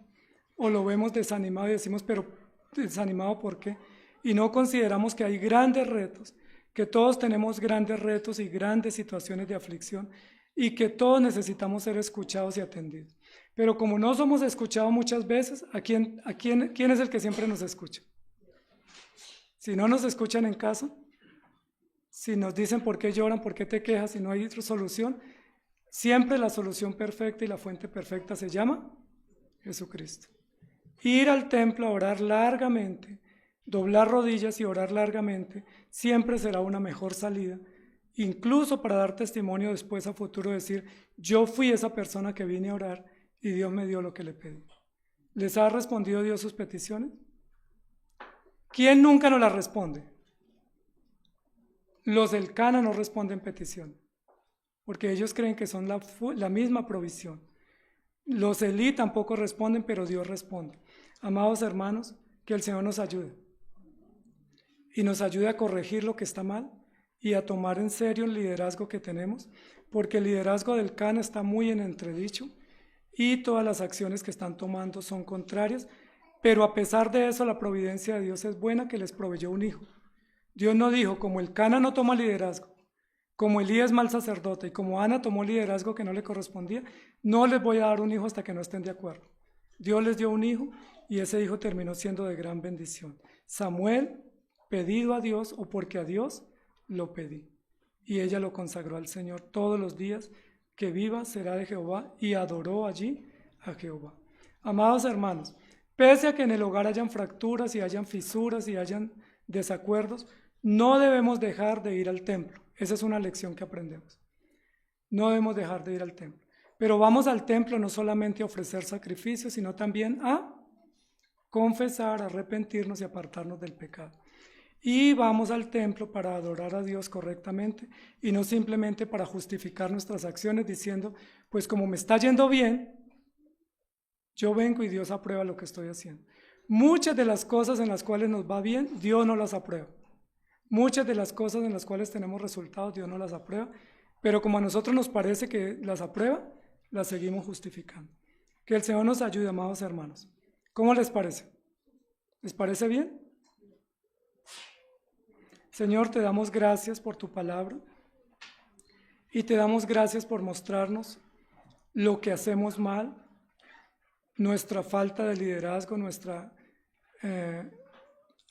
O lo vemos desanimado y decimos, pero ¿desanimado por qué? Y no consideramos que hay grandes retos, que todos tenemos grandes retos y grandes situaciones de aflicción y que todos necesitamos ser escuchados y atendidos. Pero como no somos escuchados muchas veces, ¿quién es el que siempre nos escucha? Si no nos escuchan en casa, si nos dicen por qué lloran, por qué te quejas, si no hay otra solución, siempre la solución perfecta y la fuente perfecta se llama Jesucristo. Ir al templo a orar largamente, doblar rodillas y orar largamente, siempre será una mejor salida, incluso para dar testimonio después a futuro, decir, yo fui esa persona que vine a orar y Dios me dio lo que le pedí. ¿Les ha respondido Dios sus peticiones? ¿Quién nunca nos las responde? Los del Cana no responden petición, porque ellos creen que son la misma provisión. Los Elí tampoco responden, pero Dios responde. Amados hermanos, que el Señor nos ayude y nos ayude a corregir lo que está mal y a tomar en serio el liderazgo que tenemos, porque el liderazgo del Cana está muy en entredicho y todas las acciones que están tomando son contrarias, pero a pesar de eso la providencia de Dios es buena, que les proveyó un hijo. Dios no dijo, como el Cana no toma liderazgo, como Elí es mal sacerdote y como Ana tomó liderazgo que no le correspondía, no les voy a dar un hijo hasta que no estén de acuerdo. Dios les dio un hijo y ese hijo terminó siendo de gran bendición. Samuel, pedido a Dios o porque a Dios lo pedí. Y ella lo consagró al Señor todos los días, que viva será de Jehová, y adoró allí a Jehová. Amados hermanos, pese a que en el hogar hayan fracturas y hayan fisuras y hayan desacuerdos, no debemos dejar de ir al templo. Esa es una lección que aprendemos. No debemos dejar de ir al templo. Pero vamos al templo no solamente a ofrecer sacrificios, sino también a confesar, arrepentirnos y apartarnos del pecado. Y vamos al templo para adorar a Dios correctamente y no simplemente para justificar nuestras acciones diciendo, pues como me está yendo bien, yo vengo y Dios aprueba lo que estoy haciendo. Muchas de las cosas en las cuales nos va bien, Dios no las aprueba. Muchas de las cosas en las cuales tenemos resultados, Dios no las aprueba, pero como a nosotros nos parece que las aprueba, las seguimos justificando. Que el Señor nos ayude, amados hermanos. ¿Cómo les parece? ¿Les parece bien? Señor, te damos gracias por tu palabra y te damos gracias por mostrarnos lo que hacemos mal, nuestra falta de liderazgo, nuestra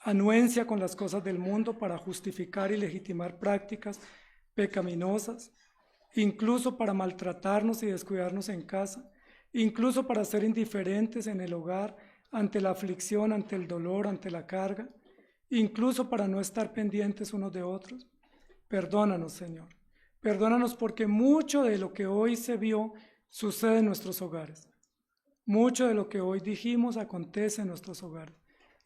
anuencia con las cosas del mundo para justificar y legitimar prácticas pecaminosas, incluso para maltratarnos y descuidarnos en casa, incluso para ser indiferentes en el hogar ante la aflicción, ante el dolor, ante la carga, incluso para no estar pendientes unos de otros. Perdónanos, Señor. Perdónanos porque mucho de lo que hoy se vio sucede en nuestros hogares. Mucho de lo que hoy dijimos acontece en nuestros hogares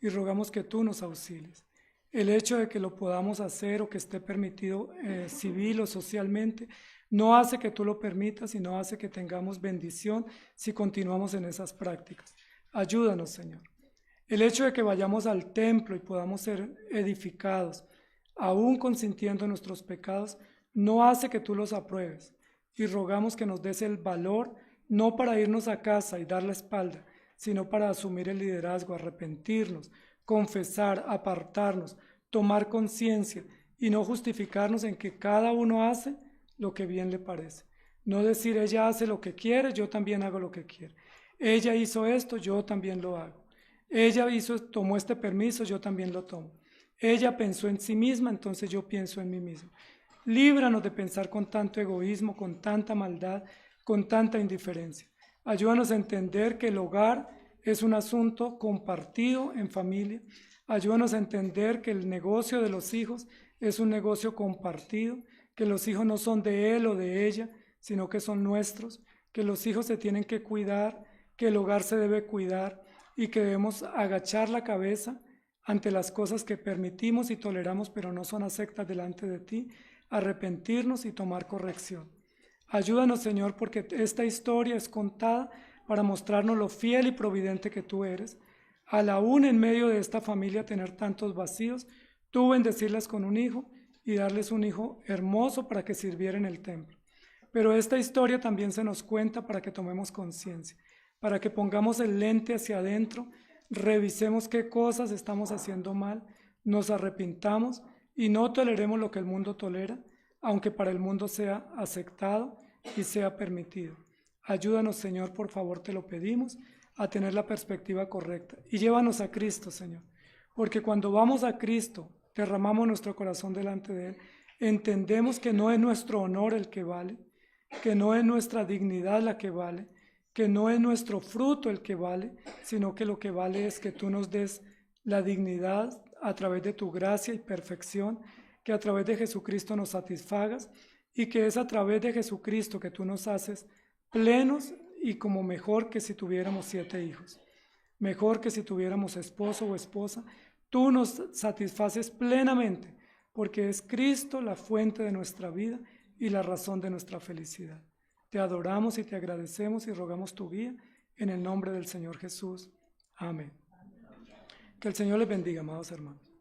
y rogamos que tú nos auxilies. El hecho de que lo podamos hacer o que esté permitido civil o socialmente no hace que tú lo permitas y no hace que tengamos bendición si continuamos en esas prácticas. Ayúdanos, Señor. El hecho de que vayamos al templo y podamos ser edificados, aún consintiendo nuestros pecados, no hace que tú los apruebes y rogamos que nos des el valor no para irnos a casa y dar la espalda, sino para asumir el liderazgo, arrepentirnos, confesar, apartarnos, tomar conciencia y no justificarnos en que cada uno hace lo que bien le parece. No decir, ella hace lo que quiere, yo también hago lo que quiero. Ella hizo esto, yo también lo hago. Ella tomó este permiso, yo también lo tomo. Ella pensó en sí misma, entonces yo pienso en mí mismo. Líbranos de pensar con tanto egoísmo, con tanta maldad, con tanta indiferencia. Ayúdanos a entender que el hogar es un asunto compartido en familia. Ayúdanos a entender que el negocio de los hijos es un negocio compartido, que los hijos no son de él o de ella, sino que son nuestros, que los hijos se tienen que cuidar, que el hogar se debe cuidar y que debemos agachar la cabeza ante las cosas que permitimos y toleramos pero no son aceptas delante de ti, arrepentirnos y tomar corrección. Ayúdanos, Señor, porque esta historia es contada para mostrarnos lo fiel y providente que tú eres. Al aún en medio de esta familia tener tantos vacíos, tú bendecirlas con un hijo y darles un hijo hermoso para que sirviera en el templo. Pero esta historia también se nos cuenta para que tomemos conciencia, para que pongamos el lente hacia adentro, revisemos qué cosas estamos haciendo mal, nos arrepintamos y no toleremos lo que el mundo tolera, aunque para el mundo sea aceptado y sea permitido. Ayúdanos, Señor, por favor, te lo pedimos, a tener la perspectiva correcta. Y llévanos a Cristo, Señor, porque cuando vamos a Cristo, derramamos nuestro corazón delante de Él, entendemos que no es nuestro honor el que vale, que no es nuestra dignidad la que vale, que no es nuestro fruto el que vale, sino que lo que vale es que tú nos des la dignidad a través de tu gracia y perfección, que a través de Jesucristo nos satisfagas y que es a través de Jesucristo que tú nos haces plenos y como mejor que si tuviéramos 7 hijos, mejor que si tuviéramos esposo o esposa. Tú nos satisfaces plenamente porque es Cristo la fuente de nuestra vida y la razón de nuestra felicidad. Te adoramos y te agradecemos y rogamos tu guía en el nombre del Señor Jesús. Amén. Que el Señor les bendiga, amados hermanos.